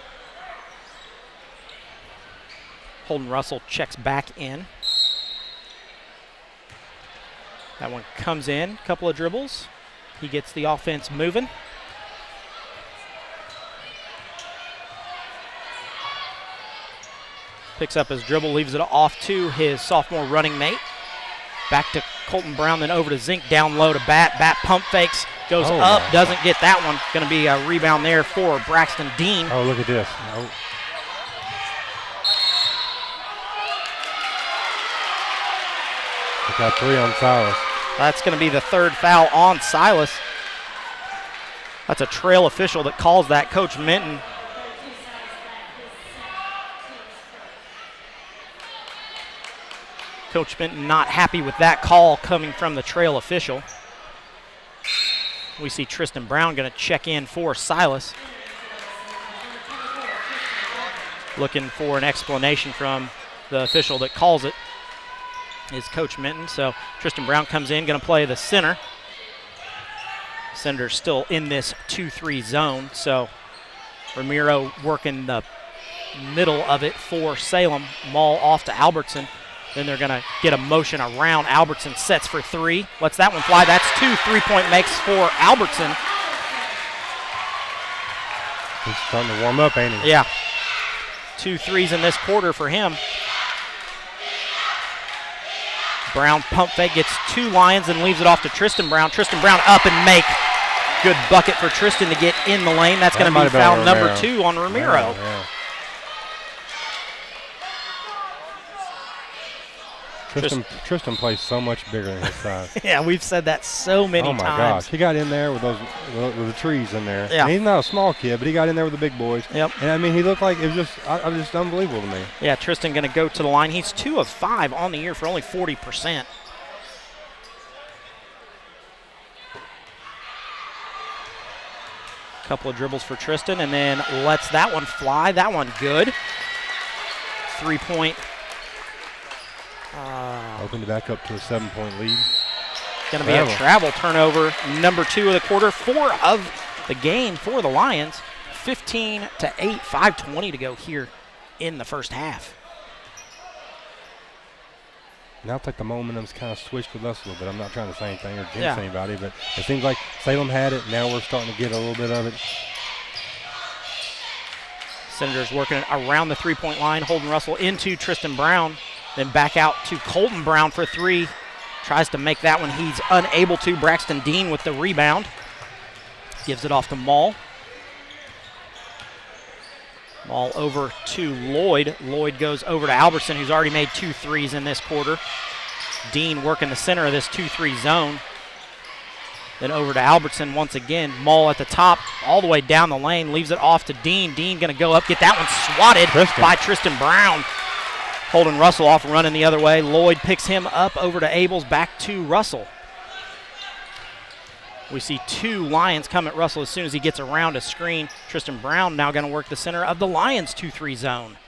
Holden Russell checks back in. That one comes in, a couple of dribbles. He gets the offense moving. Picks up his dribble, leaves it off to his sophomore running mate. Back to Colton Brown, then over to Zink, down low to Bat. Bat pump fakes, goes up, doesn't get that one. Going to be a rebound there for Braxton Dean. Oh, look at this. Oh. Got 3 on Silas. That's going to be the third foul on Silas. That's a trail official that calls that, Coach Minton. Coach Minton not happy with that call coming from the trail official. We see Tristan Brown going to check in for Silas. Looking for an explanation from the official that calls it is Coach Minton. So Tristan Brown comes in, going to play the center. Senators still in this 2-3 zone. So Ramiro working the middle of it for Salem. Maul off to Albertson. Then they're going to get a motion around. Albertson sets for 3. Lets that one fly. That's 2 3-point makes for Albertson. He's starting to warm up, ain't he? Yeah. 2 threes in this quarter for him. Brown pump fake, gets 2 Lions and leaves it off to Tristan Brown. Tristan Brown up and make. Good bucket for Tristan to get in the lane. That's going to be foul number 2 on Ramiro. Yeah. Tristan plays so much bigger than his size. Yeah, we've said that so many times. Oh my gosh, he got in there with with the trees in there. Yeah. And he's not a small kid, but he got in there with the big boys. Yep. And I mean, he looked like it was just unbelievable to me. Yeah, Tristan going to go to the line. He's 2 of 5 on the year for only 40%. Couple of dribbles for Tristan, and then lets that one fly. That one good. 3-point. Opened it back up to a 7-point lead. Going to be a travel turnover, number 2 of the quarter, 4 of the game for the Lions. 15-8, 5:20 to go here in the first half. Now it's like the momentum's kind of switched with us a little bit. I'm not trying to say anything or jinx anybody, but it seems like Salem had it. Now we're starting to get a little bit of it. Senators working it around the 3-point line. Holden Russell into Tristan Brown. Then back out to Colton Brown for 3. Tries to make that one. He's unable to. Braxton Dean with the rebound. Gives it off to Maul. Maul over to Lloyd. Lloyd goes over to Albertson, who's already made 2 threes in this quarter. Dean working the center of this 2-3 zone. Then over to Albertson once again. Maul at the top, all the way down the lane. Leaves it off to Dean. Dean going to go up, get that one swatted by Tristan Brown. Holden Russell off running the other way. Lloyd picks him up over to Abels, back to Russell. We see 2 Lions come at Russell as soon as he gets around a screen. Tristan Brown now going to work the center of the Lions 2-3 zone.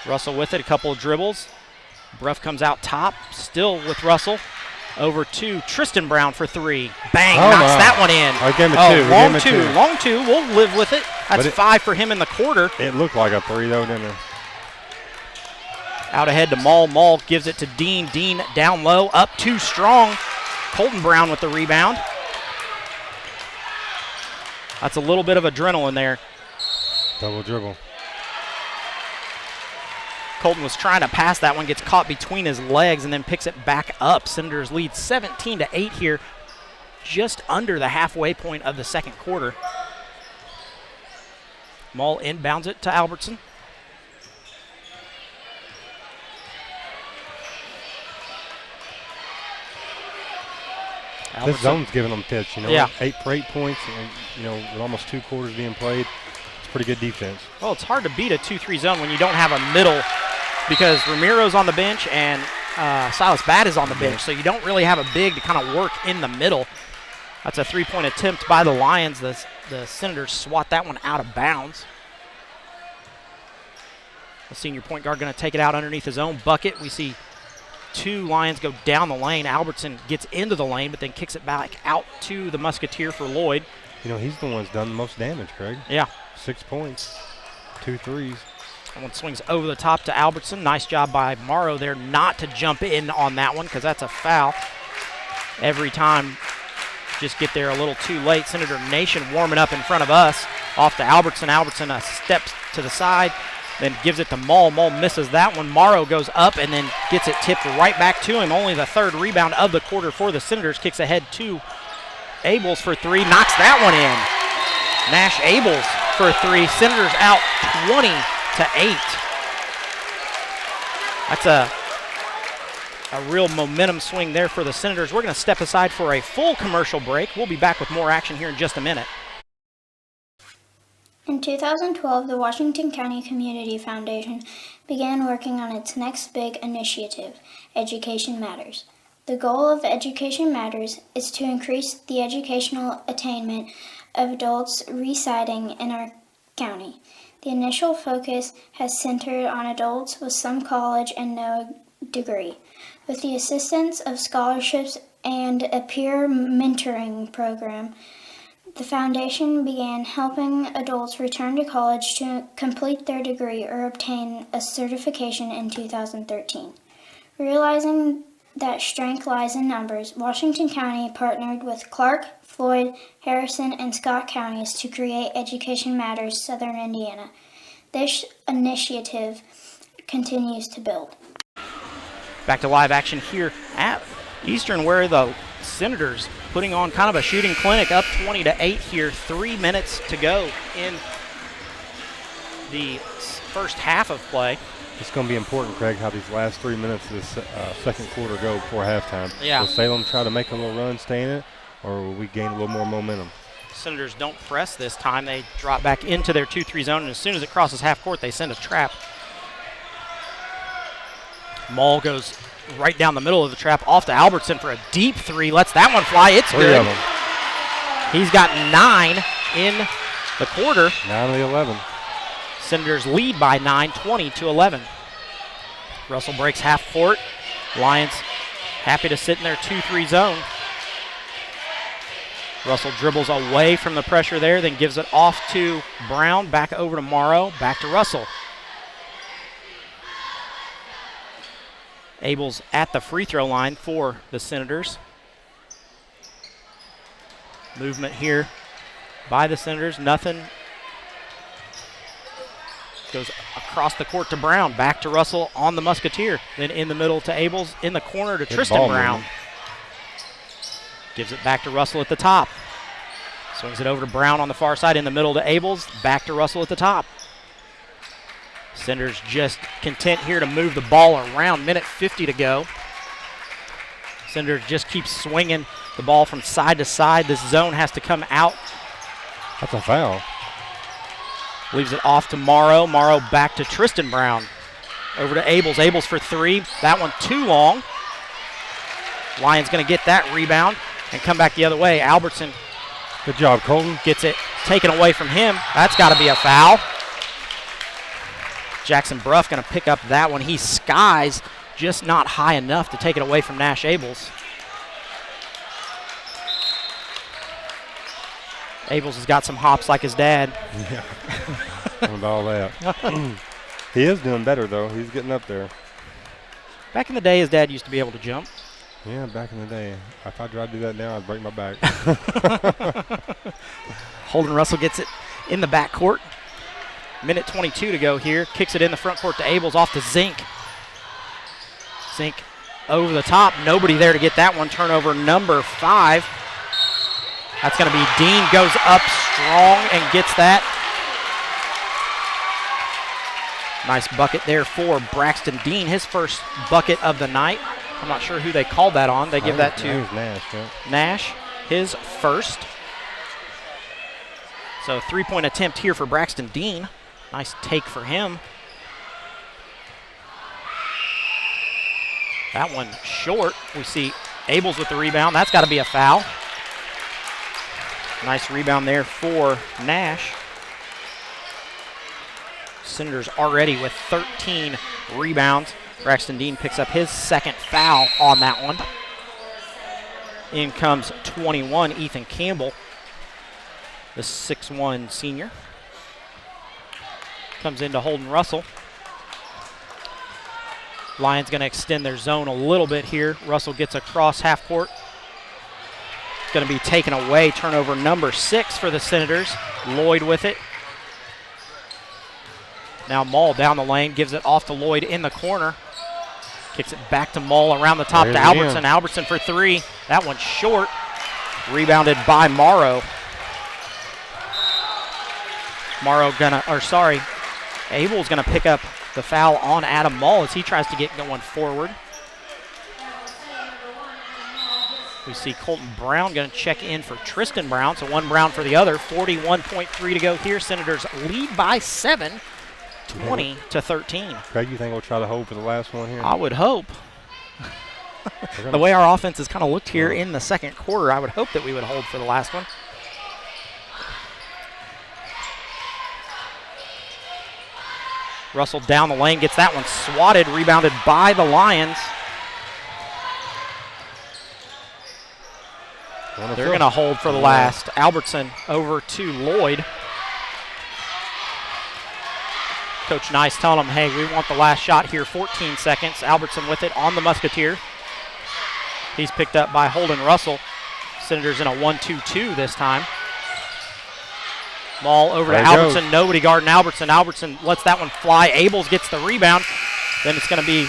Russell with it, a couple of dribbles. Bruff comes out top, still with Russell. Over to Tristan Brown for three. Bang, Oh, knocks my. that one in. I gave him a Oh, two. We long gave two. him a two. Long two. We'll live with it. That's But it- 5 for him in the quarter. It looked like a three, though, didn't it? Out ahead to Maul. Maul gives it to Dean. Dean down low. Up too strong. Colton Brown with the rebound. That's a little bit of adrenaline there. Double dribble. Colton was trying to pass that one, gets caught between his legs, and then picks it back up. Senators lead 17-8 here, just under the halfway point of the second quarter. Maul inbounds it to Albertson. This zone's giving them fits, you know. Yeah. 8 for 8 points, and, you know, with almost 2 quarters being played. It's pretty good defense. Well, it's hard to beat a 2-3 zone when you don't have a middle, because Ramiro's on the bench and Silas Batt is on the bench, so you don't really have a big to kind of work in the middle. That's a three-point attempt by the Lions. The Senators swat that one out of bounds. The senior point guard going to take it out underneath his own bucket. We see 2 Lions go down the lane. Albertson gets into the lane, but then kicks it back out to the Musketeer for Lloyd. You know, he's the one that's done the most damage, Craig. Yeah. 6 points, 2 threes. That one swings over the top to Albertson. Nice job by Morrow there not to jump in on that one, because that's a foul. Every time, just get there a little too late. Senator Nation warming up in front of us. Off to Albertson. Albertson steps to the side, then gives it to Maul. Maul misses that one. Morrow goes up and then gets it tipped right back to him. Only the 3rd rebound of the quarter for the Senators. Kicks ahead to Abels for 3. Knocks that one in. Nash Abels for 3. Senators out 20-8. That's a real momentum swing there for the Senators. We're going to step aside for a full commercial break. We'll be back with more action here in just a minute. In 2012, the Washington County Community Foundation began working on its next big initiative, Education Matters. The goal of Education Matters is to increase the educational attainment of adults residing in our county. The initial focus has centered on adults with some college and no degree. With the assistance of scholarships and a peer mentoring program, the foundation began helping adults return to college to complete their degree or obtain a certification in 2013. Realizing that strength lies in numbers, Washington County partnered with Clark, Floyd, Harrison, and Scott counties to create Education Matters Southern Indiana. This initiative continues to build. Back to live action here at Eastern, where the Senators putting on kind of a shooting clinic, up 20-8 here. 3 minutes to go in the first half of play. It's going to be important, Craig, how these last 3 minutes of this second quarter go before halftime. Yeah. Will Salem try to make a little run, stay in it, or will we gain a little more momentum? Senators don't press this time. They drop back into their 2-3 zone, and as soon as it crosses half court, they send a trap. Maul goes right down the middle of the trap, off to Albertson for a deep 3. Lets that one fly. It's 3 good. of them. He's got 9 in the quarter. 9 of the 11. Senators lead by 9, 20-11. Russell breaks half court. Lions happy to sit in their 2-3 zone. Russell dribbles away from the pressure there, then gives it off to Brown, back over to Morrow, back to Russell. Abels at the free throw line for the Senators. Movement here by the Senators, nothing. Goes across the court to Brown, back to Russell on the Musketeer. Then in the middle to Abels, in the corner to Good Tristan ball Brown. movement. Gives it back to Russell at the top. Swings it over to Brown on the far side, in the middle to Abels, back to Russell at the top. Senators just content here to move the ball around. Minute 50 to go. Senators just keep swinging the ball from side to side. This zone has to come out. That's a foul. Leaves it off to Morrow. Morrow back to Tristan Brown. Over to Abels. Abels for 3. That one too long. Lions going to get that rebound and come back the other way. Albertson. Good job, Colton. Gets it taken away from him. That's got to be a foul. Jackson Bruff going to pick up that one. He skies, just not high enough to take it away from Nash Abels. Abels has got some hops like his dad. Yeah. And all that. He is doing better, though. He's getting up there. Back in the day, his dad used to be able to jump. Yeah, back in the day. If I tried to do that now, I'd break my back. Holden Russell gets it in the backcourt. Minute 22 to go here. Kicks it in the front court to Abels, off to Zink. Zink over the top. Nobody there to get that one. Turnover number 5. That's going to be Dean. Goes up strong and gets that. Nice bucket there for Braxton Dean. His first bucket of the night. I'm not sure who they called that on. They give that to Nash. Yeah. Nash, his first. So 3-point attempt here for Braxton Dean. Nice take for him. That one short. We see Abels with the rebound. That's got to be a foul. Nice rebound there for Nash. Senators already with 13 rebounds. Braxton Dean picks up his second foul on that one. In comes 21, Ethan Campbell, the 6'1" senior. Comes into Holden Russell. Lions going to extend their zone a little bit here. Russell gets across half court. It's going to be taken away. Turnover number 6 for the Senators. Lloyd with it. Now Maul down the lane, gives it off to Lloyd in the corner. Kicks it back to Maul around the top to Albertson. Albertson for 3. That one's short. Rebounded by Morrow. Abel's gonna pick up the foul on Adam Maul as he tries to get going forward. We see Colton Brown gonna check in for Tristan Brown, so one Brown for the other. 41.3 to go here. Senators lead by 7, 20-13. Craig, you think we'll try to hold for the last one here? I would hope. The way our offense has kind of looked here in the second quarter, I would hope that we would hold for the last one. Russell down the lane, gets that one swatted, rebounded by the Lions. They're going to hold for the last. Albertson over to Lloyd. Coach Nice telling him, hey, we want the last shot here, 14 seconds. Albertson with it on the Musketeer. He's picked up by Holden Russell. Senators in a 1-2-2 this time. Maul over to Albertson. Goes. Nobody guarding Albertson. Albertson lets that one fly. Abels gets the rebound. Then it's going to be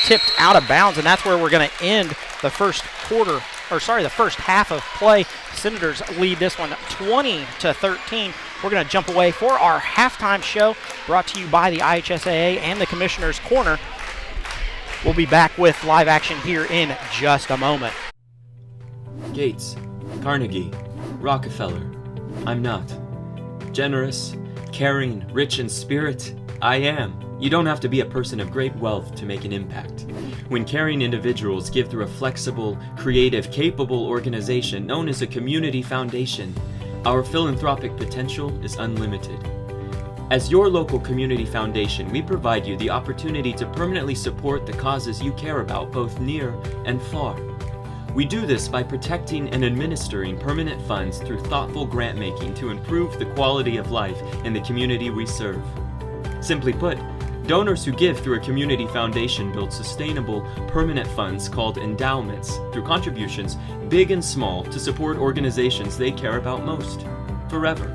tipped out of bounds, and that's where we're going to end the first quarter, the first half of play. Senators lead this one 20-13. We're going to jump away for our halftime show, brought to you by the IHSAA and the Commissioner's Corner. We'll be back with live action here in just a moment. Gates, Carnegie, Rockefeller. I'm not. Generous, caring, rich in spirit, I am. You don't have to be a person of great wealth to make an impact. When caring individuals give through a flexible, creative, capable organization known as a community foundation, our philanthropic potential is unlimited. As your local community foundation, we provide you the opportunity to permanently support the causes you care about, both near and far. We do this by protecting and administering permanent funds through thoughtful grant making to improve the quality of life in the community we serve. Simply put, donors who give through a community foundation build sustainable, permanent funds called endowments through contributions, big and small, to support organizations they care about most, forever.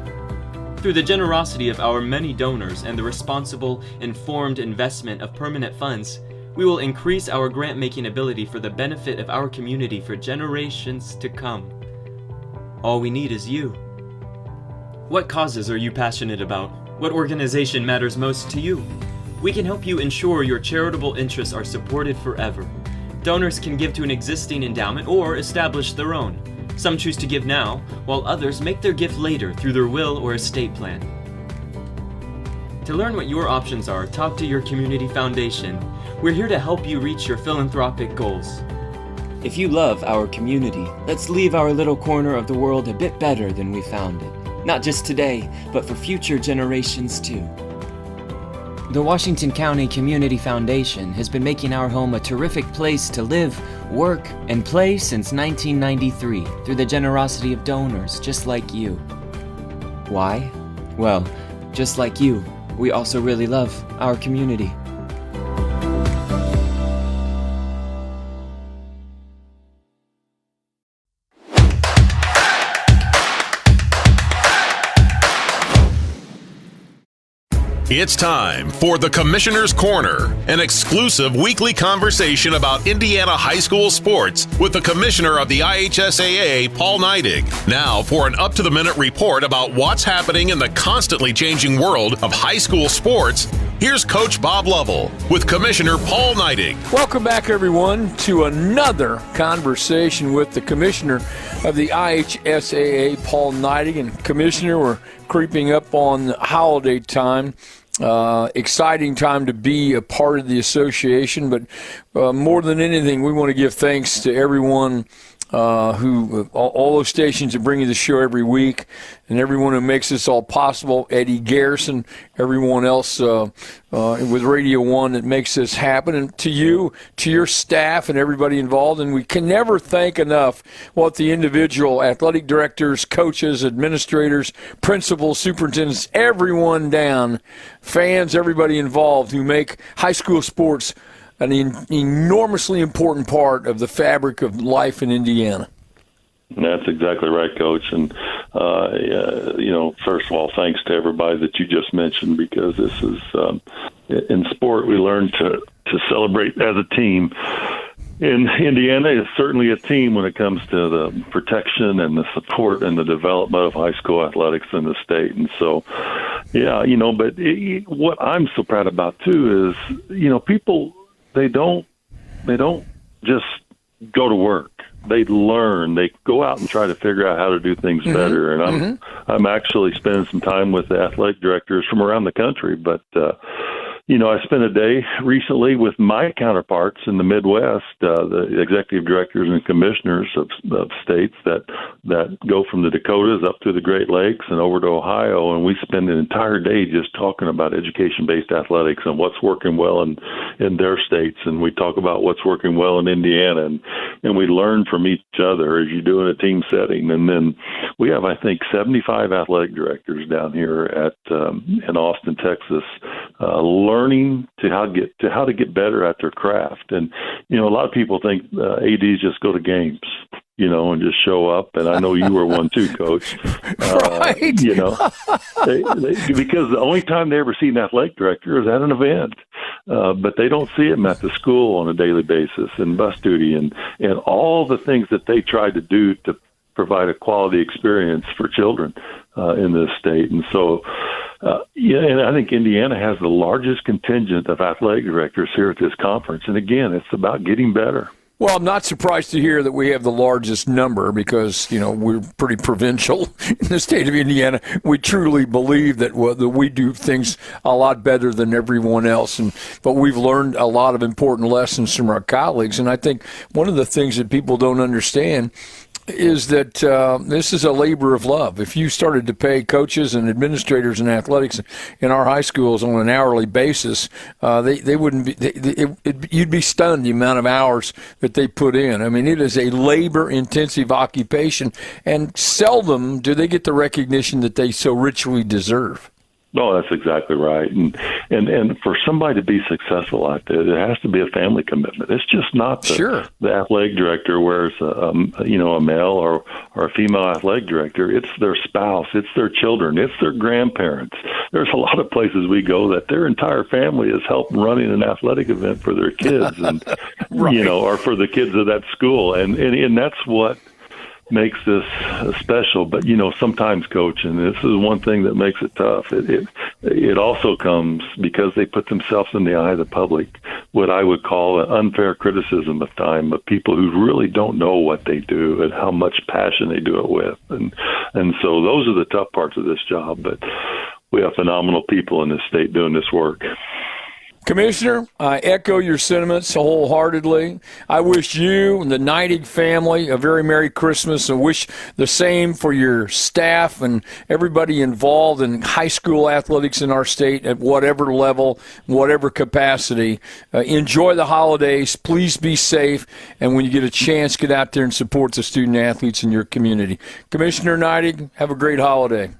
Through the generosity of our many donors and the responsible, informed investment of permanent funds, we will increase our grant-making ability for the benefit of our community for generations to come. All we need is you. What causes are you passionate about? What organization matters most to you? We can help you ensure your charitable interests are supported forever. Donors can give to an existing endowment or establish their own. Some choose to give now, while others make their gift later through their will or estate plan. To learn what your options are, talk to your community foundation. We're here to help you reach your philanthropic goals. If you love our community, let's leave our little corner of the world a bit better than we found it. Not just today, but for future generations too. The Washington County Community Foundation has been making our home a terrific place to live, work, and play since 1993 through the generosity of donors just like you. Why? Well, just like you, we also really love our community. It's time for the Commissioner's Corner, an exclusive weekly conversation about Indiana high school sports with the Commissioner of the IHSAA, Paul Neidig. Now for an up-to-the-minute report about what's happening in the constantly changing world of high school sports, here's Coach Bob Lovell with Commissioner Paul Neidig. Welcome back, everyone, to another conversation with the Commissioner of the IHSAA, Paul Neidig. And Commissioner, we're creeping up on holiday time. Exciting time to be a part of the association, but more than anything, we want to give thanks to everyone all those stations that bring you the show every week, and everyone who makes this all possible. Eddie Garrison, everyone else with Radio 1 that makes this happen, and to you, to your staff, and everybody involved. And we can never thank enough what the individual athletic directors, coaches, administrators, principals, superintendents, everyone down, fans, everybody involved who make high school sports an enormously important part of the fabric of life in Indiana. That's exactly right, Coach. And, first of all, thanks to everybody that you just mentioned, because this is, in sport, we learn to celebrate as a team. In Indiana, it's certainly a team when it comes to the protection and the support and the development of high school athletics in the state. And so, but what I'm so proud about, too, is, people, they don't just go to work. They learn. They go out and try to figure out how to do things better. And I'm actually spending some time with the athletic directors from around the country. But I spent a day recently with my counterparts in the Midwest, the executive directors and commissioners of states that go from the Dakotas up to the Great Lakes and over to Ohio, and we spend an entire day just talking about education-based athletics and what's working well in their states, and we talk about what's working well in Indiana, and we learn from each other as you do in a team setting. And then we have, I think, 75 athletic directors down here in Austin, Texas, learning how to get better at their craft. And a lot of people think ADs just go to games, and just show up. And I know you were one too, Coach. Right. Because the only time they ever see an athletic director is at an event, but they don't see him at the school on a daily basis, and bus duty, and all the things that they try to do to provide a quality experience for children in this state. And so, and I think Indiana has the largest contingent of athletic directors here at this conference. And again, it's about getting better. Well, I'm not surprised to hear that we have the largest number, because, we're pretty provincial in the state of Indiana. We truly believe that we do things a lot better than everyone else. But we've learned a lot of important lessons from our colleagues. And I think one of the things that people don't understand is that this is a labor of love. If you started to pay coaches and administrators and athletics in our high schools on an hourly basis, they wouldn't be. You'd be stunned the amount of hours that they put in. I mean, it is a labor-intensive occupation, and seldom do they get the recognition that they so richly deserve. No, that's exactly right. And for somebody to be successful out there, there has to be a family commitment. It's just not the athletic director wears a male or a female athletic director. It's their spouse, it's their children, it's their grandparents. There's a lot of places we go that their entire family is helping running an athletic event for their kids, and right. Or for the kids of that school, and that's what makes this special. But sometimes, Coach, and this is one thing that makes it tough, it also comes because they put themselves in the eye of the public, what I would call an unfair criticism of time, of people who really don't know what they do and how much passion they do it with, and so those are the tough parts of this job. But we have phenomenal people in this state doing this work. Commissioner, I echo your sentiments wholeheartedly. I wish you and the Neidig family a very Merry Christmas, and wish the same for your staff and everybody involved in high school athletics in our state at whatever level, whatever capacity. Enjoy the holidays. Please be safe. And when you get a chance, get out there and support the student athletes in your community. Commissioner Neidig, have a great holiday.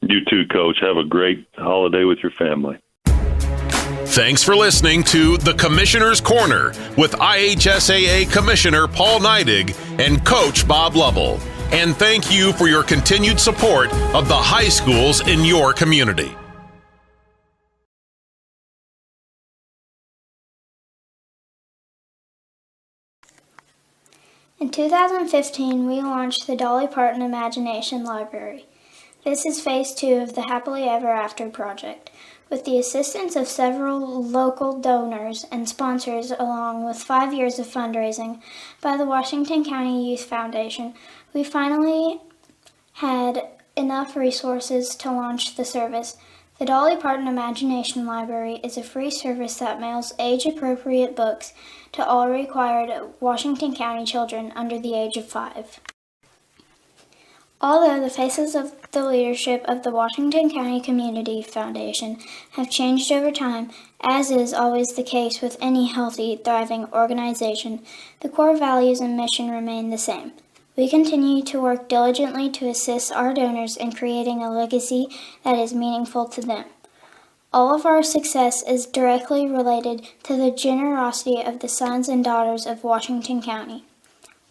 You too, Coach. Have a great holiday with your family. Thanks for listening to The Commissioner's Corner with IHSAA Commissioner Paul Neidig and Coach Bob Lovell. And thank you for your continued support of the high schools in your community. In 2015, we launched the Dolly Parton Imagination Library. This is phase 2 of the Happily Ever After project. With the assistance of several local donors and sponsors, along with 5 years of fundraising by the Washington County Youth Foundation, we finally had enough resources to launch the service. The Dolly Parton Imagination Library is a free service that mails age-appropriate books to all required Washington County children under the age of 5. Although the faces of the leadership of the Washington County Community Foundation have changed over time, as is always the case with any healthy, thriving organization, the core values and mission remain the same. We continue to work diligently to assist our donors in creating a legacy that is meaningful to them. All of our success is directly related to the generosity of the sons and daughters of Washington County.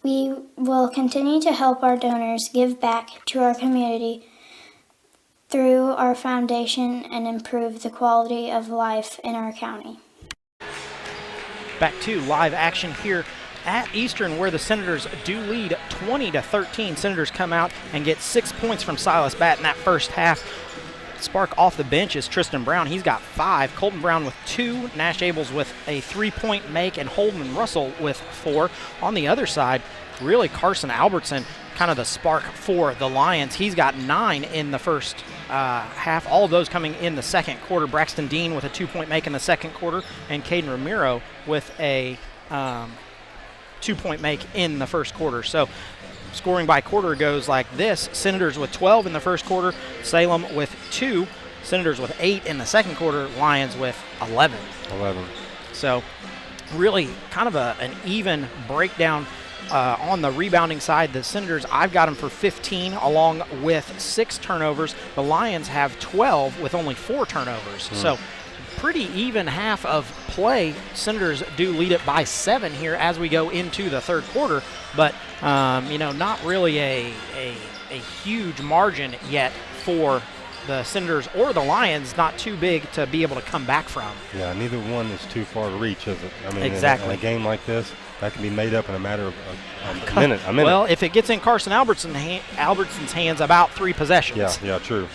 We will continue to help our donors give back to our community through our foundation and improve the quality of life in our county. Back to live action here at Eastern, where the Senators do lead 20-13. Senators come out and get 6 points from Silas Batt in that first half. Spark off the bench is Tristan Brown. He's got 5. Colton Brown with 2. Nash Abels with a 3-point make, and Holden Russell with 4. On the other side, really Carson Albertson, kind of the spark for the Lions. He's got 9 in the first half. All of those coming in the second quarter. Braxton Dean with a 2-point make in the second quarter, and Caden Ramiro with a 2-point make in the first quarter. So scoring by quarter goes like this. Senators with 12 in the first quarter, Salem with 2, Senators with 8 in the second quarter, Lions with 11. So really kind of an even breakdown on the rebounding side. The Senators, I've got them for 15 along with 6 turnovers. The Lions have 12 with only 4 turnovers. So pretty even half of play. Senators do lead it by 7 here as we go into the third quarter, but not really a huge margin yet for the Senators or the Lions. Not too big to be able to come back from. Yeah, neither one is too far to reach, is it? I mean, exactly. In a game like this, that can be made up in a matter of a minute. Well, if it gets in Carson Albertson's hands, about 3 possessions. Yeah, true.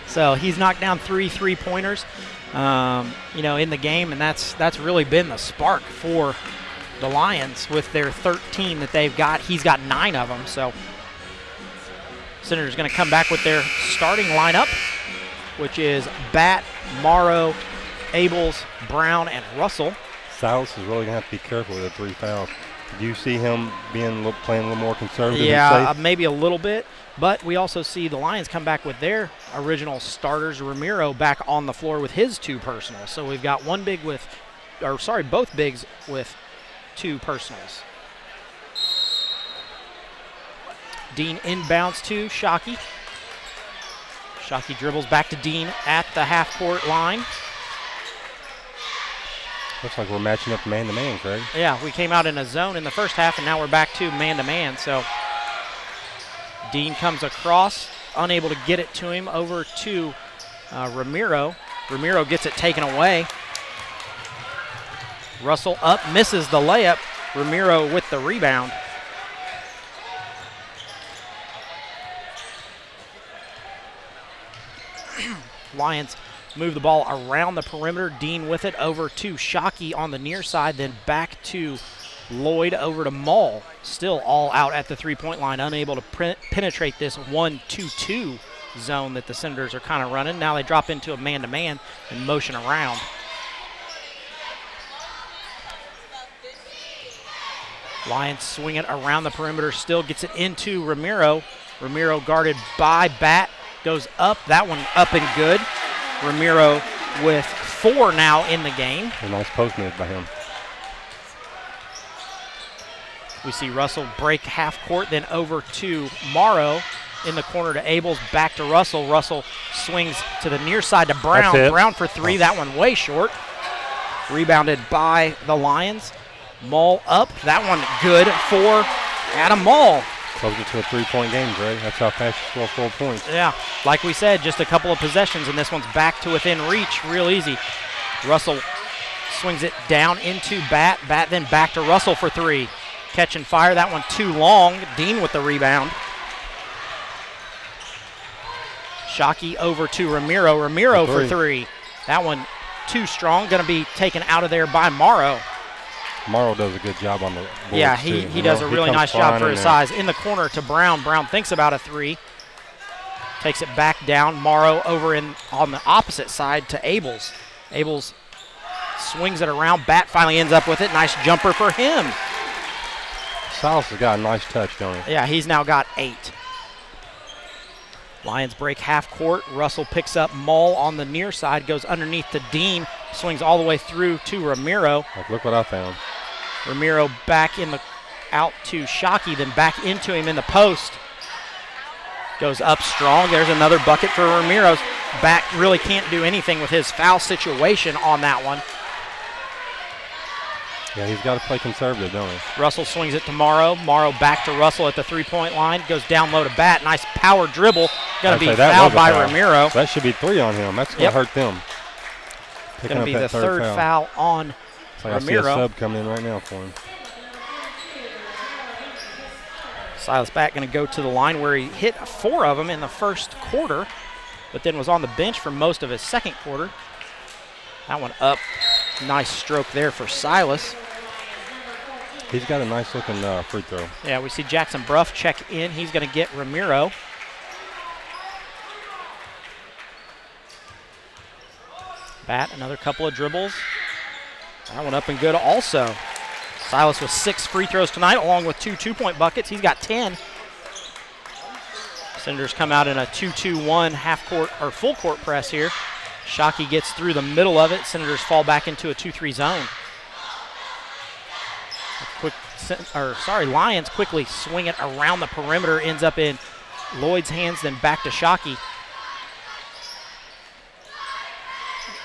So he's knocked down 3 3-pointers. In the game, and that's really been the spark for the Lions with their 13 that they've got. He's got 9 of them, so Senators going to come back with their starting lineup, which is Batt, Morrow, Abels, Brown, and Russell. Silas is really going to have to be careful with the 3 fouls. Do you see him playing a little more conservative? Yeah, maybe a little bit. But we also see the Lions come back with their original starters, Ramiro, back on the floor with his 2 personals. So we've got both bigs with 2 personals. Dean inbounds to Shockey. Shockey dribbles back to Dean at the half-court line. Looks like we're matching up man-to-man, Craig. Yeah, we came out in a zone in the first half, and now we're back to man-to-man. So Dean comes across, unable to get it to him, over to Ramiro. Ramiro gets it taken away. Russell up, misses the layup. Ramiro with the rebound. Lions move the ball around the perimeter. Dean with it over to Shockey on the near side, then back to Lloyd over to Mall. Still all out at the 3-point line, unable to penetrate this 1-2-2 zone that the Senators are kind of running. Now they drop into a man-to-man and motion around. Lions swing it around the perimeter, still gets it into Ramiro. Ramiro guarded by Batt, goes up, that one up and good. Ramiro with 4 now in the game. A nice post move by him. We see Russell break half court, then over to Morrow. in the corner to Abels, back to Russell. Russell swings to the near side to Brown. Brown for three. That one way short. Rebounded by the Lions. Maul up. That one good for Adam Maul. Close it to a 3-point game, Greg. That's how fast you score 4 points. Yeah, like we said, just a couple of possessions, and this one's back to within reach real easy. Russell swings it down into Bat. Bat then back to Russell for three. Catch and fire. That one too long. Dean with the rebound. Shockey over to Ramiro. Ramiro for three. That one too strong. Going to be taken out of there by Morrow. Morrow does a good job on the boards. Yeah, he does a really nice job for his size. In the corner to Brown. Brown thinks about a three. Takes it back down. Morrow over on the opposite side to Abels. Abels swings it around. Bat finally ends up with it. Nice jumper for him. Silas has got a nice touch, don't he? Yeah, he's now got 8. Lions break half court. Russell picks up Mull on the near side, goes underneath to Dean, swings all the way through to Ramiro. Look what I found. Ramiro back out to Shockey, then back into him in the post. Goes up strong. There's another bucket for Ramiro. Back really can't do anything with his foul situation on that one. Yeah, he's got to play conservative, don't he? Russell swings it to Morrow. Morrow back to Russell at the three-point line. Goes down low to Bat. Nice power dribble. Going to be fouled by Ramiro. That should be 3 on him. That's going to hurt them. It's going to be the third foul on Ramiro. I see a sub coming in right now for him. Silas Bat going to go to the line where he hit 4 of them in the first quarter, but then was on the bench for most of his second quarter. That one up. Nice stroke there for Silas. He's got a nice looking free throw. Yeah, we see Jackson Bruff check in. He's going to get Ramiro. Bat, another couple of dribbles. That one up and good also. Silas with 6 free throws tonight, along with 2 two-point buckets. He's got 10. Senators come out in a 2-2-1 half-court or full-court press here. Shockey gets through the middle of it. Senators fall back into a 2-3 zone. Lions quickly swing it around the perimeter. Ends up in Lloyd's hands, then back to Shockey.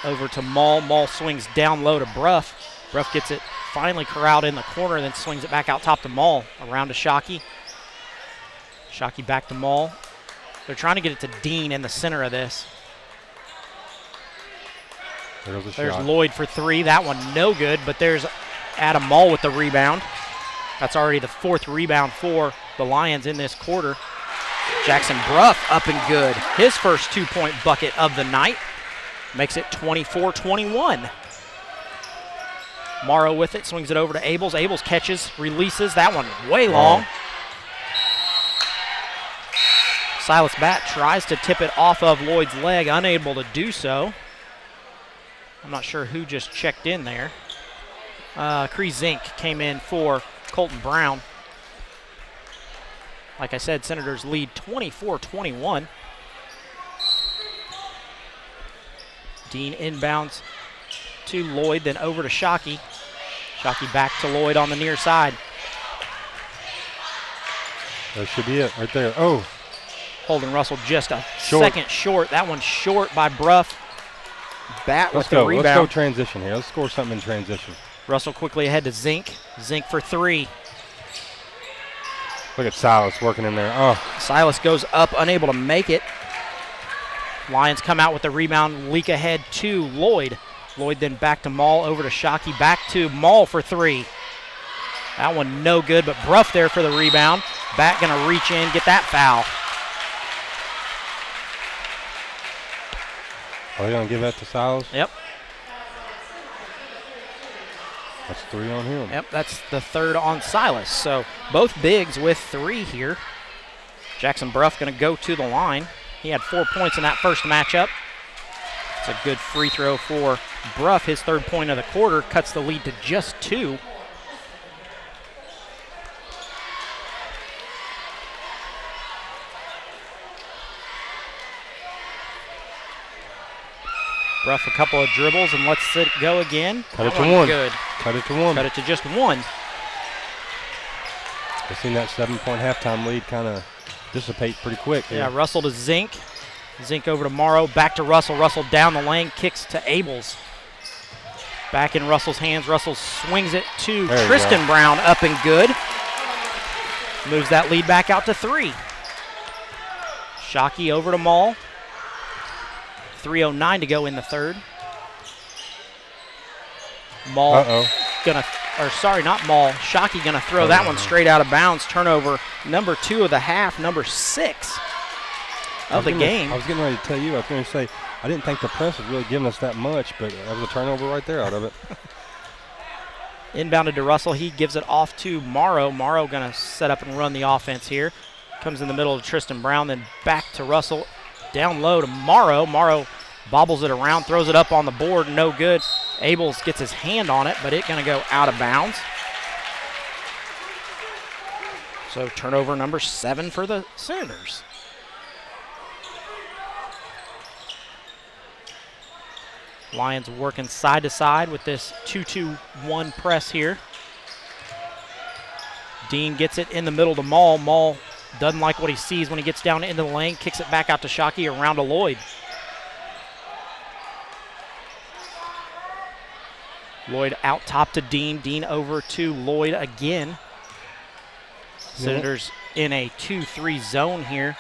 Over to Mull. Mull swings down low to Bruff. Bruff gets it finally corralled in the corner, then swings it back out top to Mull. Around to Shockey. Shockey back to Mull. They're trying to get it to Dean in the center of this. There's Lloyd for 3. That one no good, but there's Adam Mull with the rebound. That's already the 4th rebound for the Lions in this quarter. Jackson Bruff up and good. His first 2-point bucket of the night. Makes it 24-21. Morrow with it, swings it over to Abels. Abels catches, releases. That one way long. Silas Bat tries to tip it off of Lloyd's leg, unable to do so. I'm not sure who just checked in there. Cree Zink came in for Colton Brown. Like I said, Senators lead 24-21. Dean inbounds to Lloyd, then over to Shockey. Shockey back to Lloyd on the near side. That should be it right there. Oh. Holden Russell just a second short. That one's short by Bruff. Bat with the rebound. Let's go transition here. Let's score something in transition. Russell quickly ahead to Zink. Zink for 3. Look at Silas working in there. Oh. Silas goes up, unable to make it. Lions come out with the rebound, leak ahead to Lloyd. Lloyd then back to Mull, over to Shockey, back to Mull for 3. That one no good, but Bruff there for the rebound. Bat gonna reach in, get that foul. Are they gonna give that to Silas? Yep. That's 3 on him. Yep, that's the 3rd on Silas. So both bigs with 3 here. Jackson Bruff gonna go to the line. He had 4 points in that first matchup. It's a good free throw for Bruff. His 3rd point of the quarter cuts the lead to just 2. Bruff a couple of dribbles and lets it go again. Cut it to 1. Good. Cut it to 1. Cut it to just 1. I've seen that 7-point halftime lead kind of dissipate pretty quick. Yeah, Russell to Zink. Zink over to Morrow. Back to Russell. Russell down the lane. Kicks to Abels. Back in Russell's hands. Russell swings it to Tristan Brown. Up and good. Moves that lead back out to 3. Shockey over to Mall. 3:09 to go in the third. Mall gonna, or sorry, not Mall. Shockey gonna throw that one straight out of bounds. Turnover number 2 of the half, number 6 of the game. I was getting ready to tell you, I was going to say, I didn't think the press was really giving us that much, but that was a turnover right there out of it. Inbounded to Russell. He gives it off to Morrow. Morrow going to set up and run the offense here. Comes in the middle to Tristan Brown, then back to Russell. Down low to Morrow. Morrow bobbles it around, throws it up on the board, no good. Abels gets his hand on it, but it's going to go out of bounds. So turnover number 7 for the Senators. Lions working side to side with this 2-2-1 press here. Dean gets it in the middle to Mall. Mall doesn't like what he sees when he gets down into the lane, kicks it back out to Shockey around to Lloyd. Lloyd out top to Dean. Dean over to Lloyd again. Senators in a 2-3 zone here.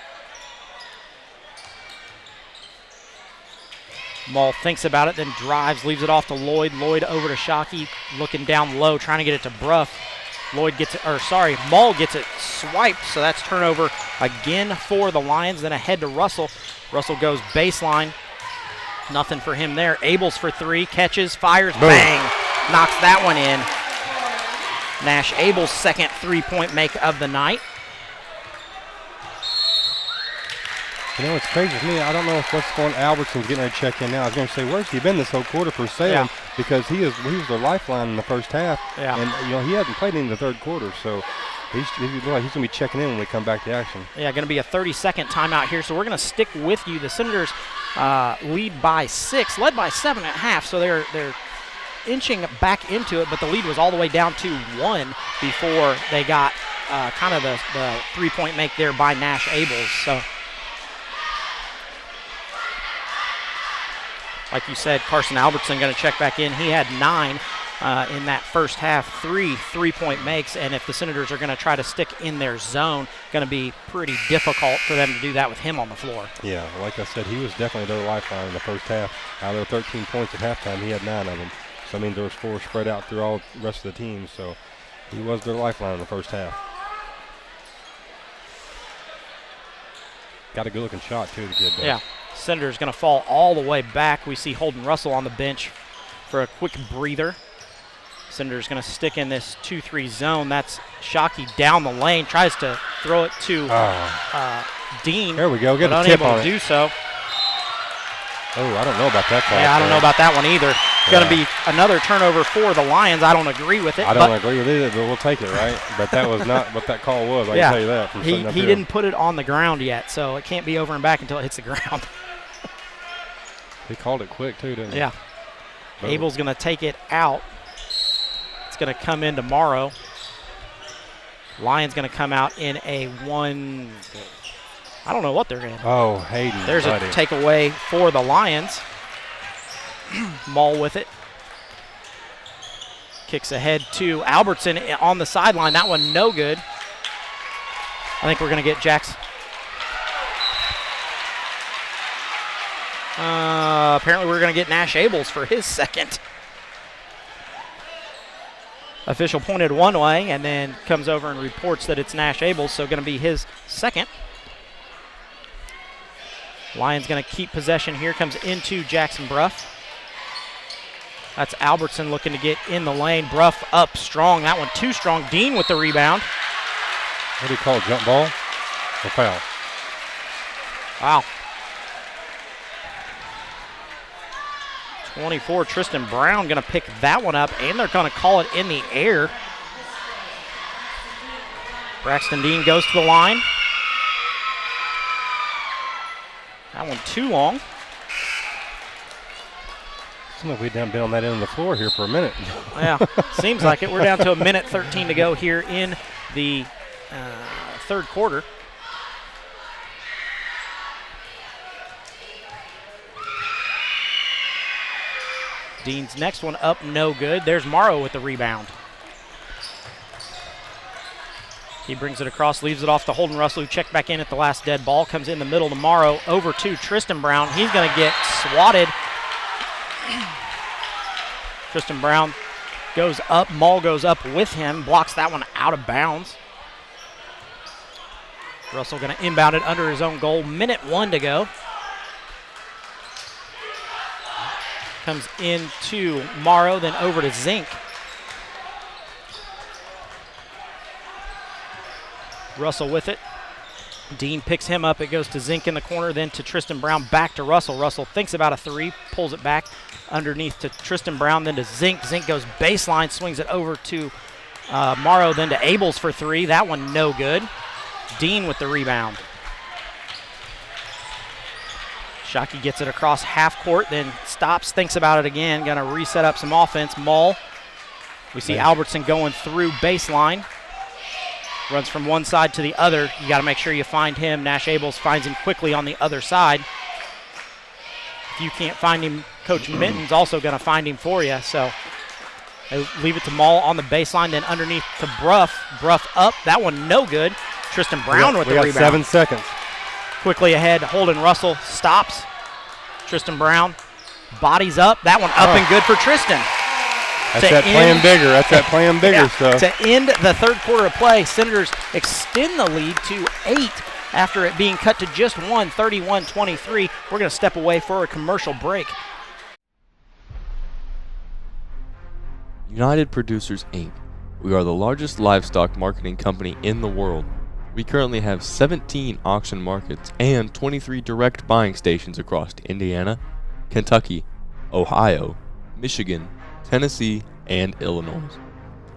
Mall thinks about it, then drives, leaves it off to Lloyd. Lloyd over to Shockey, looking down low, trying to get it to Bruff. Lloyd gets it, or sorry, Mall gets it swiped, so that's turnover again for the Lions. Then ahead to Russell. Russell goes baseline. Nothing for him there. Abels for 3, catches, fires, bang. Knocks that one in. Nash Abels' second 3-point make of the night. You know, it's crazy to me. I don't know if what's going on. Albertson's getting ready to check in now. I was going to say, where's he been this whole quarter for Salem? Because he was their lifeline in the first half. Yeah. And, you know, he hasn't played in the third quarter, so he's going to be checking in when we come back to action. Yeah, going to be a 30-second timeout here, so we're going to stick with you. The Senators lead by 6, led by 7 at half, so they're inching back into it, but the lead was all the way down to 1 before they got kind of the 3-point make there by Nash Abels. So, like you said, Carson Albertson going to check back in. He had 9 in that first half, 3 3-point makes, and if the Senators are going to try to stick in their zone, going to be pretty difficult for them to do that with him on the floor. Yeah, like I said, he was definitely their lifeline in the first half. Out of their 13 points at halftime, he had 9 of them. So, I mean, there was 4 spread out through all the rest of the team, so he was their lifeline in the first half. Got a good-looking shot, too, the kid does. Yeah. Senators going to fall all the way back. We see Holden Russell on the bench for a quick breather. Senators going to stick in this 2-3 zone. That's Shockey down the lane, tries to throw it to Dean. There we go, get a tip unable on to it. do so. Oh, I don't know about that call. Yeah, I don't know about that one either. Going to be another turnover for the Lions. I don't agree with it. I don't agree with it, but we'll take it, right? But that was not what that call was, I can tell you that. From sitting up he here. didn't put it on the ground yet, so it can't be over and back until it hits the ground. He called it quick, too, didn't he? Yeah. But Abel's going to take it out. It's going to come in tomorrow. Lions going to come out in a 1. I don't know what they're in. Oh, Hayden. There's buddy. a takeaway for the Lions. Maul with it. Kicks ahead to Albertson on the sideline. That one no good. I think we're going to get Jackson. Apparently we're going to get Nash Abels for his second. Official pointed one way and then comes over and reports that it's Nash Abels, so going to be his second. Lions going to keep possession here. Comes into Jackson Bruff. That's Albertson looking to get in the lane. Bruff up strong. That one too strong. Dean with the rebound. What do you call it, jump ball or foul? Wow. 24, Tristan Brown going to pick that one up, and they're going to call it in the air. Braxton Dean goes to the line. That one too long. Seems like we've been on that end of the floor here for a minute. Yeah, seems like it. We're down to a minute 13 to go here in the third quarter. Dean's next one up, no good. There's Morrow with the rebound. He brings it across, leaves it off to Holden Russell, who checked back in at the last dead ball. Comes in the middle to Morrow, over to Tristan Brown. He's going to get swatted. Tristan Brown goes up, Mull goes up with him, blocks that one out of bounds. Russell going to inbound it under his own goal. Minute 1 to go. Comes into Morrow, then over to Zink. Russell with it. Dean picks him up. It goes to Zink in the corner, then to Tristan Brown, back to Russell. Russell thinks about a three, pulls it back underneath to Tristan Brown, then to Zink. Zink goes baseline, swings it over to Morrow, then to Abels for three. That one no good. Dean with the rebound. Shockey gets it across half court, then stops, thinks about it again. Going to reset up some offense. Mull. We see Albertson going through baseline. Runs from one side to the other. You got to make sure you find him. Nash Abels finds him quickly on the other side. If you can't find him, Coach Minton's also going to find him for you. So they leave it to Mull on the baseline, then underneath to Bruff. Bruff up. That one no good. Tristan Brown with the rebound. 7 seconds. Quickly ahead, Holden Russell stops. Tristan Brown bodies up. That one up and good for Tristan. That's that playing bigger. That's that playing bigger stuff. To end the third quarter of play, Senators extend the lead to 8 after it being cut to just 1, 31-23. We're going to step away for a commercial break. United Producers, Inc. We are the largest livestock marketing company in the world. We currently have 17 auction markets and 23 direct buying stations across Indiana, Kentucky, Ohio, Michigan, Tennessee, and Illinois.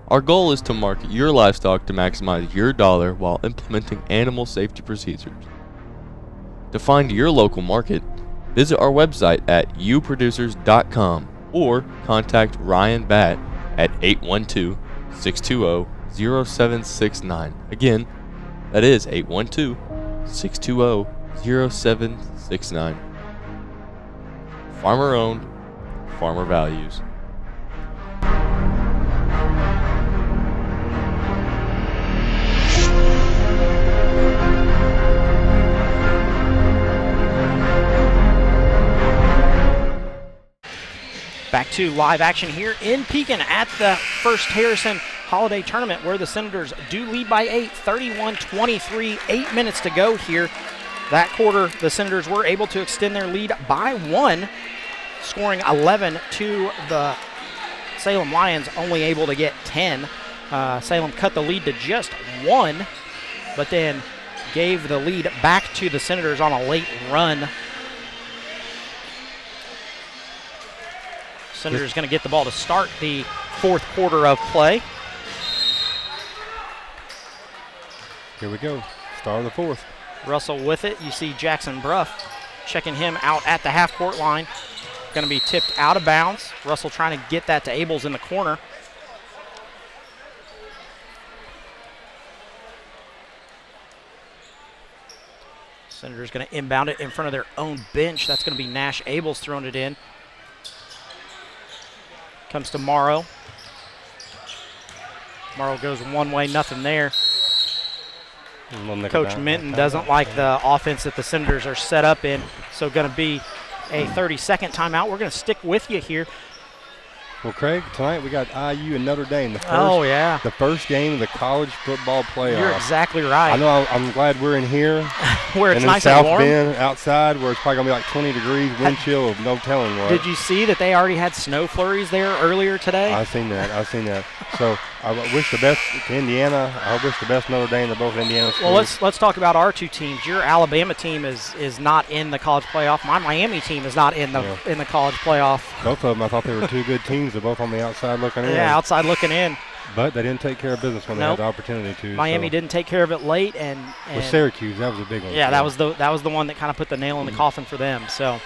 Our goal is to market your livestock to maximize your dollar while implementing animal safety procedures. To find your local market, visit our website at uproducers.com or contact Ryan Batt at 812-620-0769. Again, that is 812-620-0769. Farmer owned, farmer values. Back to live action here in Pekin at the First Harrison Holiday Tournament, where the Senators do lead by 8, 31-23, 8 minutes to go here. That quarter, the Senators were able to extend their lead by 1, scoring 11 to the Salem Lions, only able to get 10. Salem cut the lead to just 1, but then gave the lead back to the Senators on a late run. Senators going to get the ball to start the fourth quarter of play. Here we go. Start of the fourth. Russell with it. You see Jackson Bruff checking him out at the half-court line. Going to be tipped out of bounds. Russell trying to get that to Abels in the corner. Senators going to inbound it in front of their own bench. That's going to be Nash Abels throwing it in. Comes to Morrow. Morrow goes one way, nothing there. Coach Minton doesn't like the offense that the Senators are set up in, so going to be a 30-second timeout. We're going to stick with you here. Well, Craig, tonight we got IU and Notre Dame. The first game of the college football playoff. You're exactly right. I know. I'm glad we're in here. Where it's in nice South and warm. Bend, outside, where it's probably going to be like 20 degrees, wind chill of no telling what. Did you see that they already had snow flurries there earlier today? I've seen that. So I wish the best to Indiana. I wish the best Notre Dame to both Indiana schools. Well, let's talk about our two teams. Your Alabama team is not in the college playoff. My Miami team is not in the college playoff. Both of them, I thought they were two good teams. They're both on the outside looking in. Yeah, outside looking in. But they didn't take care of business when they had the opportunity to. Miami didn't take care of it late, and with Syracuse, that was a big one. Yeah, that was the one that kind of put the nail in the coffin for them. So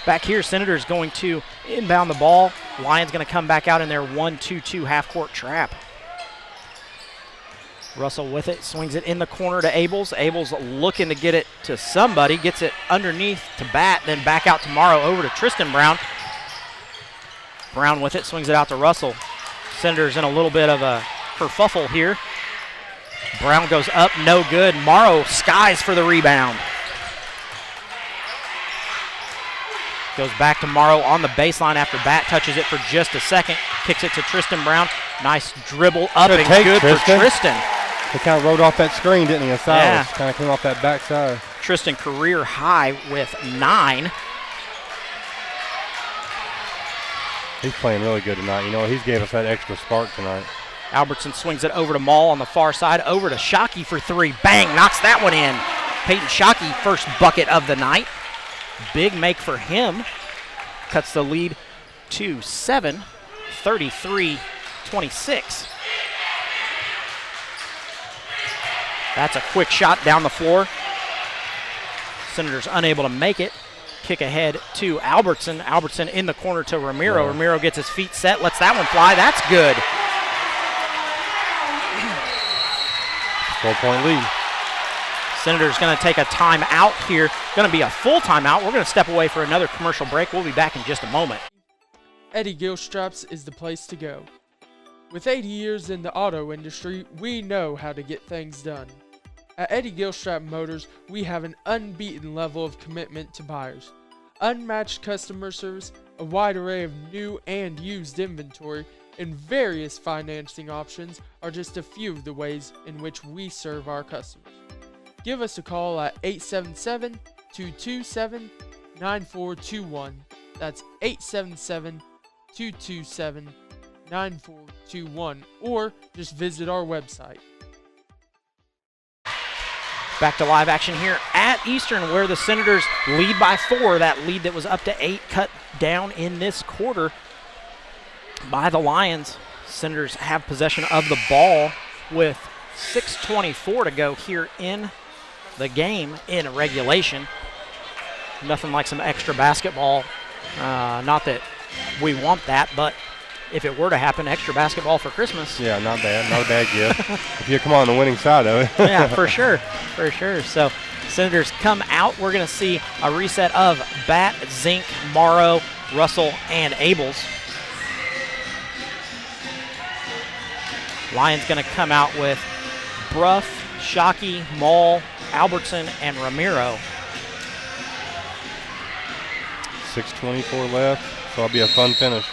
back here, Senators going to inbound the ball. Lions going to come back out in their 1-2-2 half-court trap. Russell with it, swings it in the corner to Abels. Abels looking to get it to somebody, gets it underneath to Batt, then back out to Morrow over to Tristan Brown. Brown with it, swings it out to Russell. Senators in a little bit of a kerfuffle here. Brown goes up, no good. Morrow skies for the rebound. Goes back to Morrow on the baseline after Bat touches it for just a second. Kicks it to Tristan Brown. Nice dribble up and good for Tristan. He kind of rode off that screen, didn't he? Yeah. Kind of came off that backside. Tristan career high with 9. He's playing really good tonight. You know, he's gave us that extra spark tonight. Albertson swings it over to Maul on the far side, over to Shockey for 3. Bang, knocks that one in. Peyton Shockey, first bucket of the night. Big make for him. Cuts the lead to 7, 33-26. That's a quick shot down the floor. Senators unable to make it. Kick ahead to Albertson. Albertson in the corner to Ramiro. Yeah. Ramiro gets his feet set, lets that one fly. That's good. 4-point lead. Senators going to take a timeout here. Going to be a full timeout. We're going to step away for another commercial break. We'll be back in just a moment. Eddie Gilstraps is the place to go. With 80 years in the auto industry, we know how to get things done. At Eddie Gilstrap Motors, we have an unbeaten level of commitment to buyers, unmatched customer service, a wide array of new and used inventory, and various financing options are just a few of the ways in which we serve our customers. Give us a call at 877-227-9421. That's 877-227-9421, or just visit our website. Back to live action here at Eastern, where the Senators lead by 4. That lead that was up to 8 cut down in this quarter by the Lions. Senators have possession of the ball with 6:24 to go here in the game in regulation. Nothing like some extra basketball. Not that we want that, but if it were to happen, extra basketball for Christmas. Yeah, not bad. Not a bad gift. If you come on the winning side of it. Yeah, for sure. For sure. So Senators come out. We're going to see a reset of Bat, Zink, Morrow, Russell, and Abels. Lions going to come out with Bruff, Shockey, Maul, Albertson, and Ramiro. 6:24 left, so it'll be a fun finish.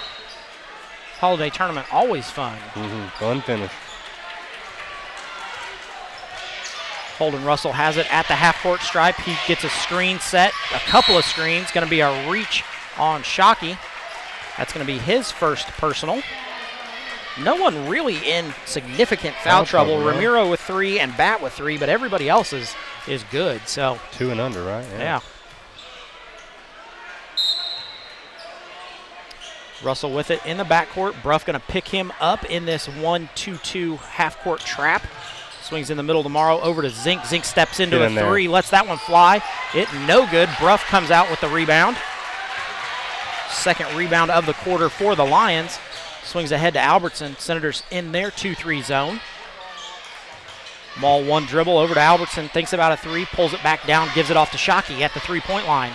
Holiday tournament, always fun. Fun finish. Holden Russell has it at the half-court stripe. He gets a screen set, a couple of screens. Going to be a reach on Shockey. That's going to be his first personal. No one really in significant foul trouble. No. Ramiro with 3 and Bat with 3, but everybody else is good. So 2 and under, right? Yeah. Russell with it in the backcourt. Bruff going to pick him up in this 1-2-2 half-court trap. Swings in the middle tomorrow over to Zink. Zink steps into a 3, lets that one fly. It no good. Bruff comes out with the rebound. Second rebound of the quarter for the Lions. Swings ahead to Albertson. Senators in their 2-3 zone. Maul one dribble over to Albertson. Thinks about a 3, pulls it back down, gives it off to Shockey at the 3-point line.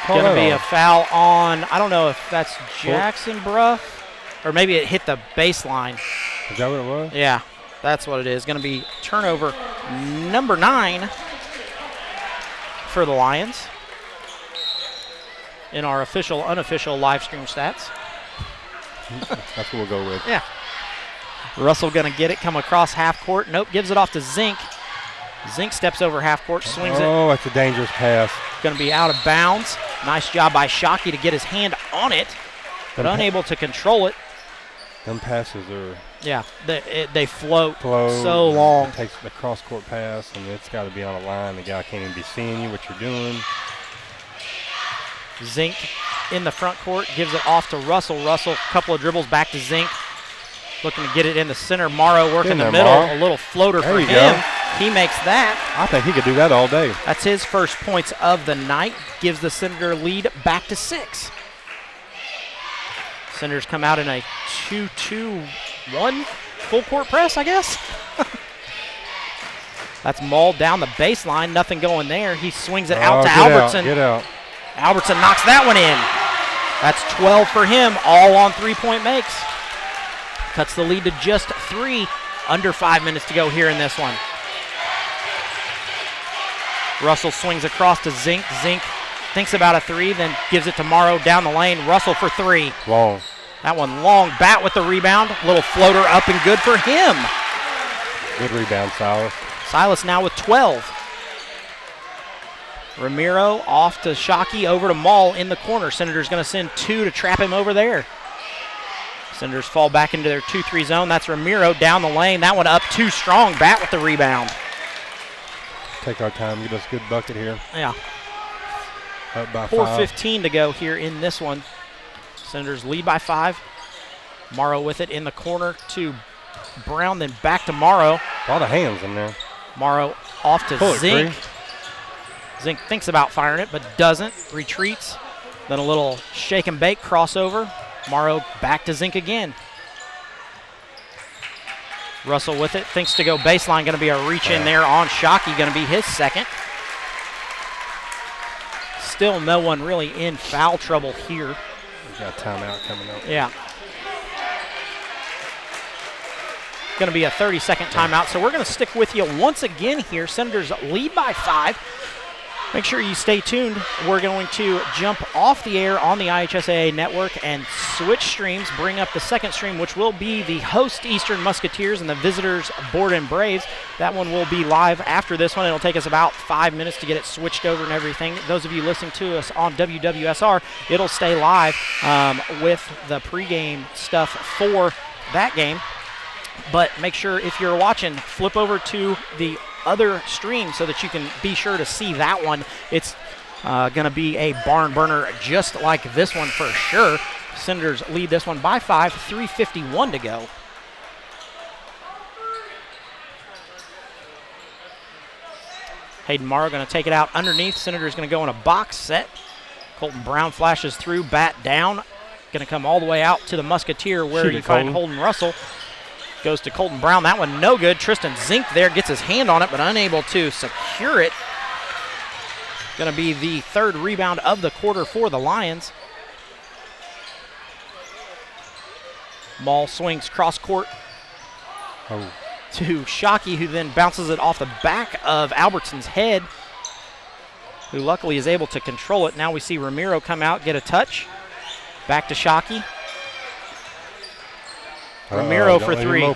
Going to be a foul on, I don't know if that's Jackson Bruff, or maybe it hit the baseline. Is that what it was? Yeah, that's what it is. Going to be turnover number 9 for the Lions in our official, unofficial live stream stats. That's what we'll go with. Yeah. Russell going to get it, come across half court. Nope, gives it off to Zink. Zink steps over half court, swings it. Oh, that's a dangerous pass. Going to be out of bounds. Nice job by Shockey to get his hand on it, but unable to control it. Them passes are... Yeah, they float so long. It takes the cross-court pass, and it's got to be on a line. The guy can't even be seeing you, what you're doing. Zink in the front court, gives it off to Russell. Russell, couple of dribbles back to Zink. Looking to get it in the center. Morrow working the middle. Morrow. A little floater for him. Go. He makes that. I think he could do that all day. That's his first points of the night. Gives the Senator lead back to 6. Senators come out in a 2-2-1 full court press, I guess. That's mauled down the baseline. Nothing going there. He swings it out to Get Albertson. Get out. Albertson knocks that one in. That's 12 for him, all on three-point makes. Cuts the lead to just 3. Under 5 minutes to go here in this one. Russell swings across to Zink. Zink thinks about a 3, then gives it to Morrow down the lane. Russell for 3. Long. That one long. Bat with the rebound. Little floater up and good for him. Good rebound, Silas. Silas now with 12. Ramiro off to Shockey, over to Maul in the corner. Senators going to send 2 to trap him over there. Senators fall back into their 2-3 zone. That's Ramiro down the lane. That one up too strong. Bat with the rebound. Take our time. Get us a good bucket here. Yeah. Up by 4:15 to go here in this one. Senators lead by 5. Morrow with it in the corner to Brown, then back to Morrow. A lot of hands in there. Morrow off to Pull it, Zink. Cree. Zink thinks about firing it, but doesn't. Retreats. Then a little shake and bake crossover. Morrow back to Zink again. Russell with it. Thinks to go baseline. Going to be a reach in there on Shockey. Going to be his second. Still no one really in foul trouble here. We've got a timeout coming up. Yeah. Going to be a 30-second timeout, so we're going to stick with you once again here. Senators lead by 5. Make sure you stay tuned. We're going to jump off the air on the IHSAA network and switch streams, bring up the second stream, which will be the host Eastern Musketeers and the visitors Borden Braves. That one will be live after this one. It'll take us about 5 minutes to get it switched over and everything. Those of you listening to us on WWSR, it'll stay live with the pregame stuff for that game. But make sure if you're watching, flip over to the other stream so that you can be sure to see that one. It's going to be a barn burner just like this one for sure. Senators lead this one by 5, 3:51 to go. Hayden Morrow going to take it out underneath. Senators going to go in a box set. Colton Brown flashes through, bat down. Going to come all the way out to the Musketeer where you find Holden Russell. Goes to Colton Brown. That one no good. Tristan Zink there gets his hand on it, but unable to secure it. Going to be the 3rd rebound of the quarter for the Lions. Maul swings cross court to Shockey, who then bounces it off the back of Albertson's head, who luckily is able to control it. Now we see Ramiro come out, get a touch. Back to Shockey. Ramiro for 3.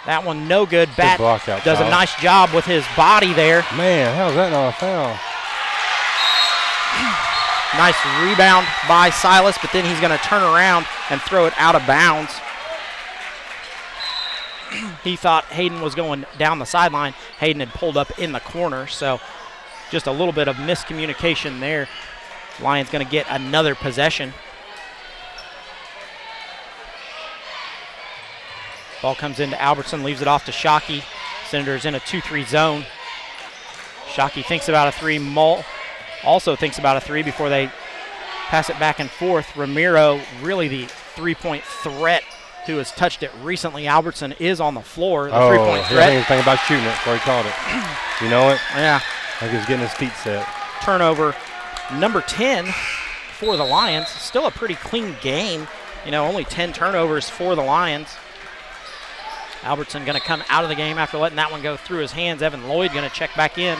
That one no good. Bat does a nice job with his body there. Man, how's that not a foul? Nice rebound by Silas, but then he's going to turn around and throw it out of bounds. He thought Hayden was going down the sideline. Hayden had pulled up in the corner, so just a little bit of miscommunication there. Lions going to get another possession. Ball comes into Albertson, leaves it off to Shockey. Senators in a 2-3 zone. Shockey thinks about a 3. Mull also thinks about a 3 before they pass it back and forth. Ramiro, really the three-point threat, who has touched it recently. Albertson is on the floor. The three-point threat. He didn't think about shooting it before he caught it. You know it? Yeah. Like he was getting his feet set. Turnover number 10 for the Lions. Still a pretty clean game. You know, only 10 turnovers for the Lions. Albertson going to come out of the game after letting that one go through his hands. Evan Lloyd going to check back in.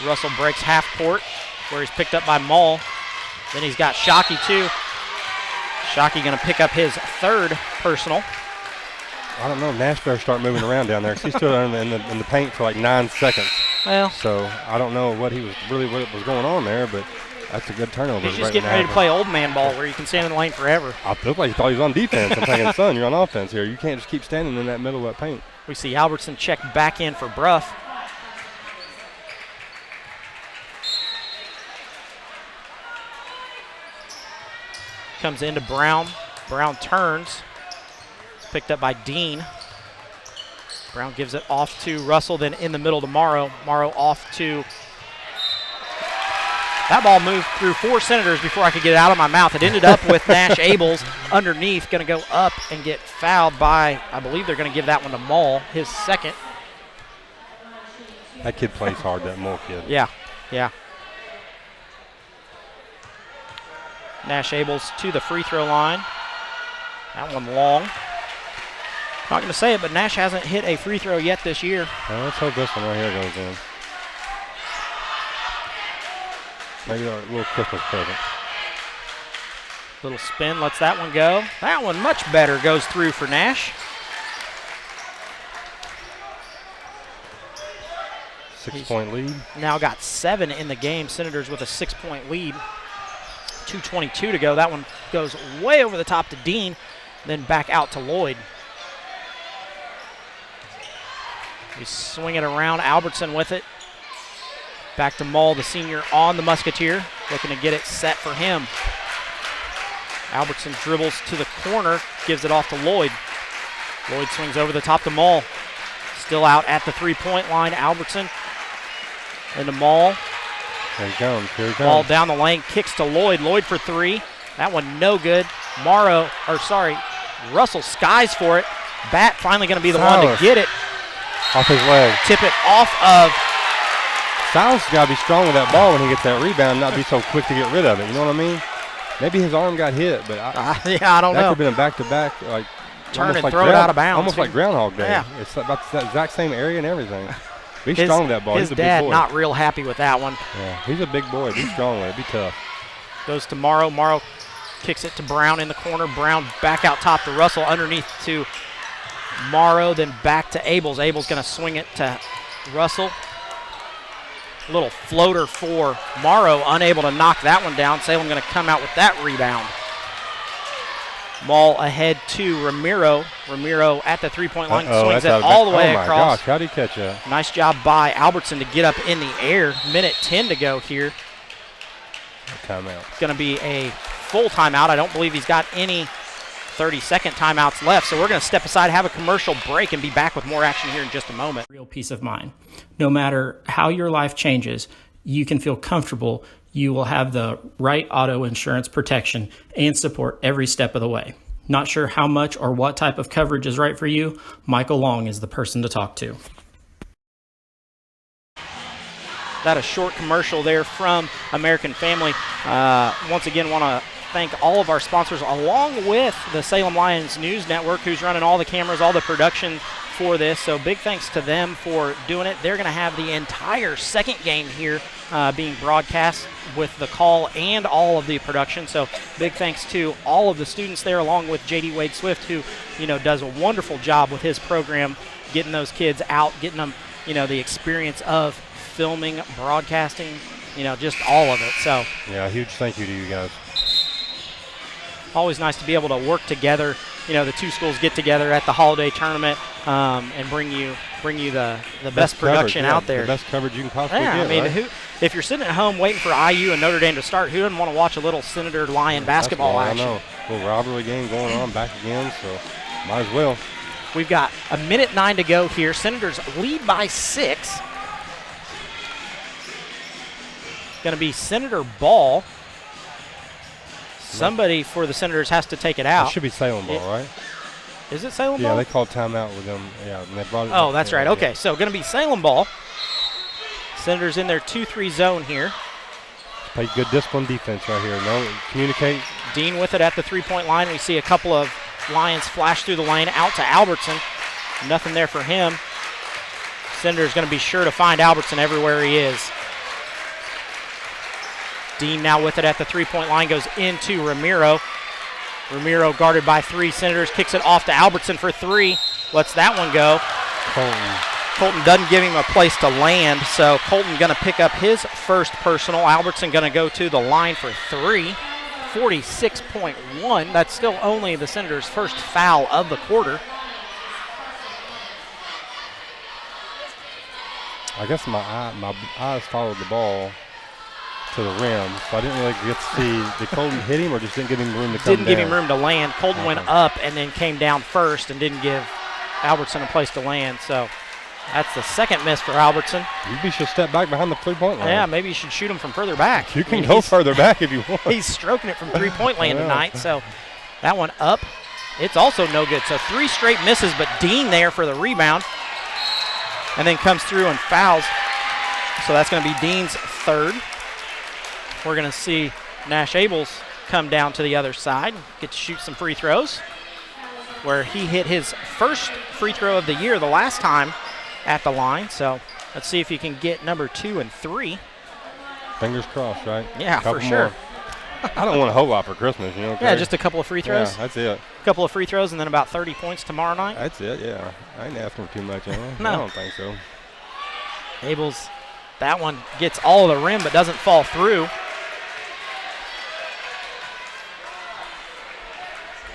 Russell breaks half court where he's picked up by Mull. Then he's got Shockey too. Shockey going to pick up his 3rd personal. I don't know. Nash better start moving around down there because he stood in the paint for like 9 seconds. Well, so I don't know what was going on there, but that's a good turnover. He's just getting ready to play old man ball where you can stand in the lane forever. I looked like he thought he was on defense. I'm thinking, son, you're on offense here. You can't just keep standing in that middle of that paint. We see Albertson check back in for Bruff. Comes into Brown. Brown turns. It's picked up by Dean. Brown gives it off to Russell, then in the middle to Morrow. Morrow off to That ball moved through 4 Senators before I could get it out of my mouth. It ended up with Nash Abels underneath, going to go up and get fouled by, I believe they're going to give that one to Mull, his second. That kid plays hard, that Mull kid. Yeah, yeah. Nash Abels to the free throw line. That one long. Not going to say it, but Nash hasn't hit a free throw yet this year. Well, let's hope this one right here goes in. Maybe a little Christmas present. Little spin, lets that one go. That one much better, goes through for Nash. 6-point lead. Now got 7 in the game. Senators with a 6-point lead. 2:22 to go. That one goes way over the top to Dean, then back out to Lloyd. We swing it around. Albertson with it. Back to Mull, the senior, on the Musketeer, looking to get it set for him. Albertson dribbles to the corner, gives it off to Lloyd. Lloyd swings over the top to Mull. Still out at the three-point line. Albertson into Mull. Here he comes. Here he comes. Ball down the lane, kicks to Lloyd. Lloyd for 3. That one no good. Russell skies for it. Bat finally going to be the one to get it. Off his leg. Tip it off of. Silas got to be strong with that ball when he gets that rebound, not be so quick to get rid of it. You know what I mean? Maybe his arm got hit, but I don't know. That could have been a back-to-back, like turn and throw it out of bounds. Almost like Groundhog Day. Yeah. It's about the exact same area and everything. Be strong with that ball. His He's a big dad boy. not real happy with that one. Yeah, he's a big boy. Be strong with it. Be tough. Goes to Morrow. Morrow kicks it to Brown in the corner. Brown back out top to Russell, underneath to Morrow, then back to Abels. Abels going to swing it to Russell. Little floater for Morrow, unable to knock that one down. Salem going to come out with that rebound. Ball ahead to Ramiro. Ramiro at the three-point line, swings it all the way across. Oh, my gosh, how did he catch that? Nice job by Albertson to get up in the air. Minute 10 to go here. Timeout. It's going to be a full timeout. I don't believe he's got any 30-second timeouts left, so we're going to step aside, have a commercial break, and be back with more action here in just a moment. Real peace of mind. No matter how your life changes, you can feel comfortable you will have the right auto insurance protection and support every step of the way. Not sure how much or what type of coverage is right for you? Michael Long is the person to talk to. That a short commercial there from American Family. Once again, want to thank all of our sponsors, along with the Salem Lions News Network, who's running all the cameras, all the production for this. So big thanks to them for doing it. They're going to have the entire second game here being broadcast with the call and all of the production. So big thanks to all of the students there, along with J.D. Wade Swift, who does a wonderful job with his program, getting those kids out, getting them the experience of filming, broadcasting, just all of it. So yeah, huge thank you to you guys. Always nice to be able to work together. The two schools get together at the holiday tournament and bring you the best production out there. The best coverage you can possibly get. I mean, right? If you're sitting at home waiting for IU and Notre Dame to start, who doesn't want to watch a little Senator Lion basketball action? I know. A little rivalry game going on back again, so might as well. We've got a minute 9 to go here. Senators lead by 6. Going to be Senator Ball. Somebody for the Senators has to take it out. It should be Salem Ball, right? Is it Salem Ball? Yeah, they called timeout with them. Yeah, and they brought it. Oh, that's right. Okay, yeah. so going to be Salem Ball. Senators in their 2-3 zone here. Play good discipline defense right here. No, communicate. Dean with it at the three-point line. We see a couple of Lions flash through the lane out to Albertson. Nothing there for him. Senators going to be sure to find Albertson everywhere he is. Dean now with it at the three-point line, goes into Ramiro. Ramiro guarded by 3 Senators, kicks it off to Albertson for 3. Lets that one go. Colton doesn't give him a place to land, so Colton going to pick up his first personal. Albertson going to go to the line for 3. 46.1. That's still only the Senators' first foul of the quarter. I guess my eyes followed the ball to the rim, so I didn't really get to see. Did Colton hit him or just didn't give him room to come down? Didn't give him room to land. Colton went up and then came down first and didn't give Albertson a place to land. So That's the second miss for Albertson. Maybe you should step back behind the 3-point line. Yeah, maybe you should shoot him from further back. You can go further back if you want. He's stroking it from 3-point land tonight, so that one up. It's also no good. So 3 straight misses, but Dean there for the rebound. And then comes through and fouls. So that's going to be Dean's third. We're going to see Nash Abels come down to the other side, get to shoot some free throws, where he hit his first free throw of the year the last time at the line. So let's see if he can get number 2 and 3. Fingers crossed, right? Yeah, for sure. I don't want a whole lot for Christmas, you know. Yeah, just a couple of free throws. Yeah, that's it. A couple of free throws and then about 30 points tomorrow night. That's it, yeah. I ain't asking for too much, No. I don't think so. Abels, that one gets all of the rim but doesn't fall through.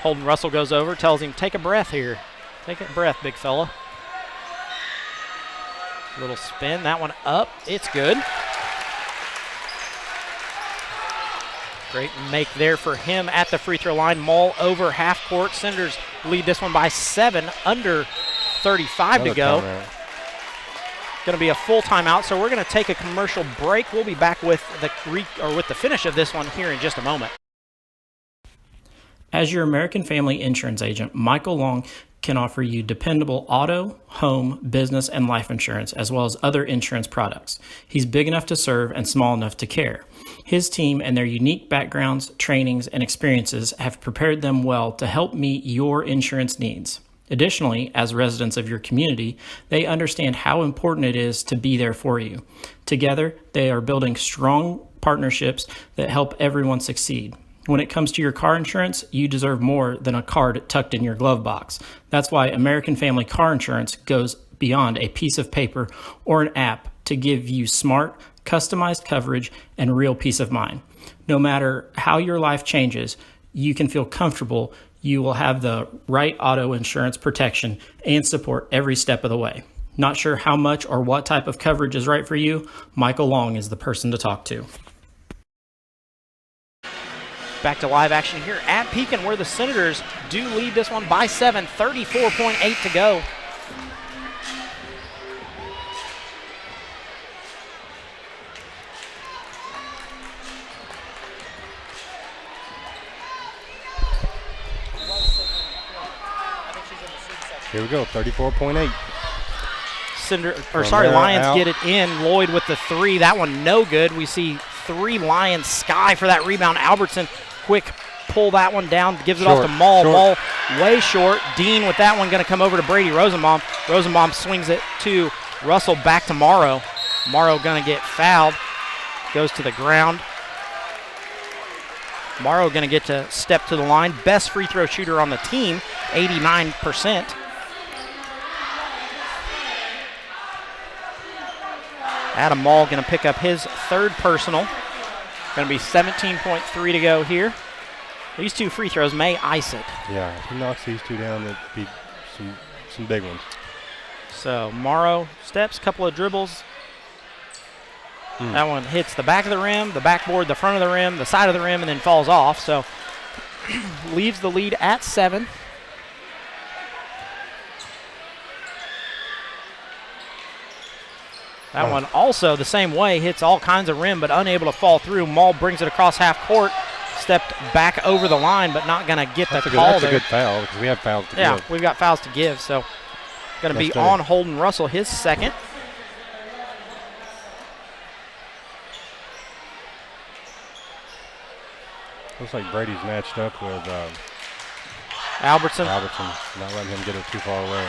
Holden Russell goes over, tells him, take a breath here. Take a breath, big fella. Little spin, that one up. It's good. Great make there for him at the free throw line. Maul over half court. Senators lead this one by 7, under 35 to go. Going to be a full timeout, so we're going to take a commercial break. We'll be back with the finish of this one here in just a moment. As your American Family Insurance agent, Michael Long can offer you dependable auto, home, business, and life insurance, as well as other insurance products. He's big enough to serve and small enough to care. His team and their unique backgrounds, trainings, and experiences have prepared them well to help meet your insurance needs. Additionally, as residents of your community, they understand how important it is to be there for you. Together, they are building strong partnerships that help everyone succeed. When it comes to your car insurance, you deserve more than a card tucked in your glove box. That's why American Family Car Insurance goes beyond a piece of paper or an app to give you smart, customized coverage and real peace of mind. No matter how your life changes, you can feel comfortable you will have the right auto insurance protection and support every step of the way. Not sure how much or what type of coverage is right for you? Michael Long is the person to talk to. Back to live action here at Pekin, where the Senators do lead this one by 7, 34.8 to go. Here we go, 34.8. Lions get it in. Lloyd with the 3. That one no good. We see 3 Lions. Sky for that rebound. Albertson, quick pull that one down. Gives it off to Maul. Maul way short. Dean with that one going to come over to Brady Rosenbaum. Rosenbaum swings it to Russell, back to Morrow. Morrow going to get fouled. Goes to the ground. Morrow going to get to step to the line. Best free throw shooter on the team, 89%. Adam Maul going to pick up his 3rd personal. Going to be 17.3 to go here. These 2 free throws may ice it. Yeah, if he knocks these 2 down, it'd be some big ones. So Morrow steps, couple of dribbles. That one hits the back of the rim, the backboard, the front of the rim, the side of the rim, and then falls off. So leaves the lead at 7. That one also the same way, hits all kinds of rim, but unable to fall through. Maul brings it across half court, stepped back over the line, but not going to get the call there. That's a good foul, because we have fouls to give. Yeah, we've got fouls to give, so going to be on Holden Russell, his 2nd. Looks like Brady's matched up with Albertson. Not letting him get it too far away.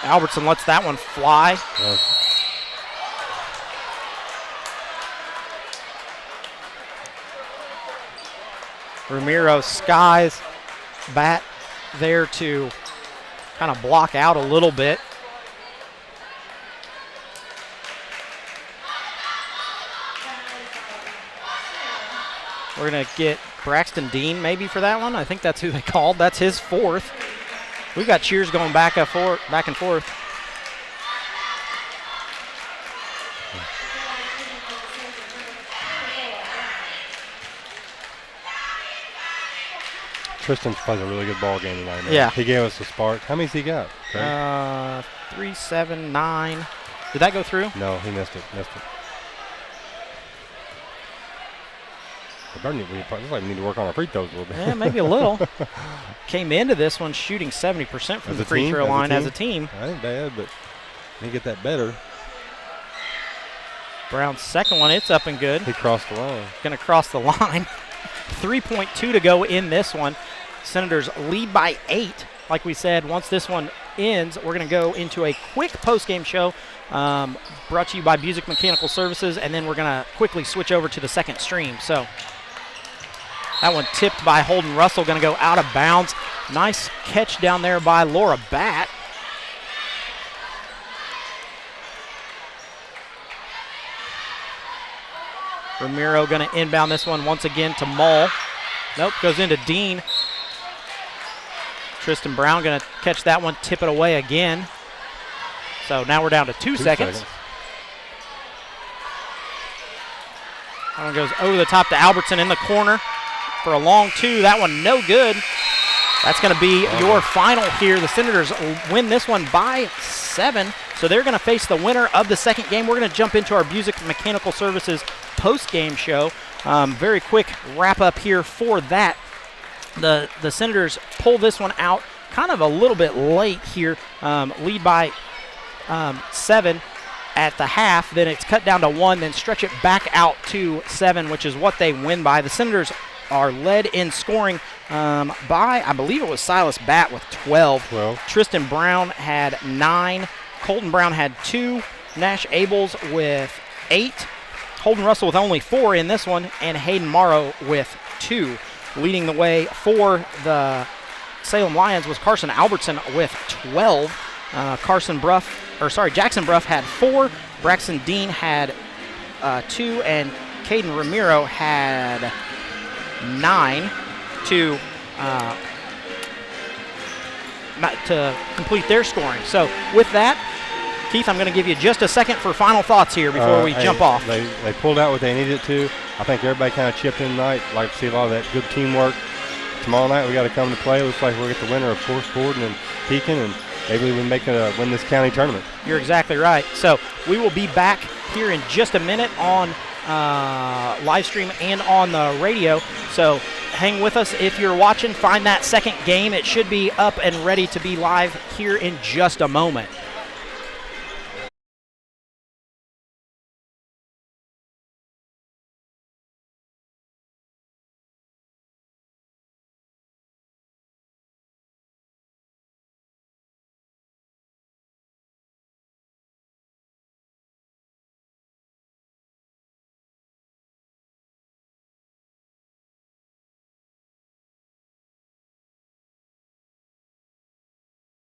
Albertson lets that one fly. Yes. Ramiro skies bat there to kind of block out a little bit. We're going to get Braxton Dean maybe for that one. I think that's who they called. That's his 4th. We've got cheers going back and forth. Tristan's played a really good ball game tonight, man. Yeah. He gave us a spark. How many's he got? 3, 7, 9. Did that go through? No, he missed it. Looks like we need to work on our free throws a little bit. Yeah, maybe a little. Came into this one shooting 70% from the free throw line as a team. I ain't bad, but we need to get that better. Brown's second one, it's up and good. He crossed the line. Going to cross the line. 3.2 to go in this one. Senators lead by 8. Like we said, once this one ends, we're going to go into a quick post-game show brought to you by Busick Mechanical Services, and then we're going to quickly switch over to the second stream. So that one tipped by Holden Russell, going to go out of bounds. Nice catch down there by Laura Batt. Ramiro going to inbound this one once again to Mull. Nope, goes into Dean. Tristan Brown going to catch that one, tip it away again. So now we're down to 2 seconds. That one goes over the top to Albertson in the corner for a long 2. That one no good. That's going to be your final here. The Senators win this one by 7. So they're going to face the winner of the second game. We're going to jump into our Busick Mechanical Services post-game show. Very quick wrap-up here for that. The Senators pull this one out kind of a little bit late here. Lead by 7 at the half. Then it's cut down to 1. Then stretch it back out to 7, which is what they win by. The Senators are led in scoring by, I believe it was Silas Batt with 12. Tristan Brown had 9. Colton Brown had 2. Nash Abels with 8. Holden Russell with only 4 in this one. And Hayden Morrow with 2. Leading the way for the Salem Lions was Carson Albertson with 12. Jackson Bruff had 4. Braxton Dean had 2. And Caden Ramiro had 9 to complete their scoring. So with that, Keith, I'm going to give you just a second for final thoughts here before we jump off. They pulled out what they needed to. I think everybody kind of chipped in tonight. Like to see a lot of that good teamwork. Tomorrow night we got to come to play. Looks like we'll get the winner of Forest Gordon and Pekin, and maybe we can win this county tournament. You're exactly right. So we will be back here in just a minute on live stream and on the radio. So hang with us if you're watching. Find that second game. It should be up and ready to be live here in just a moment.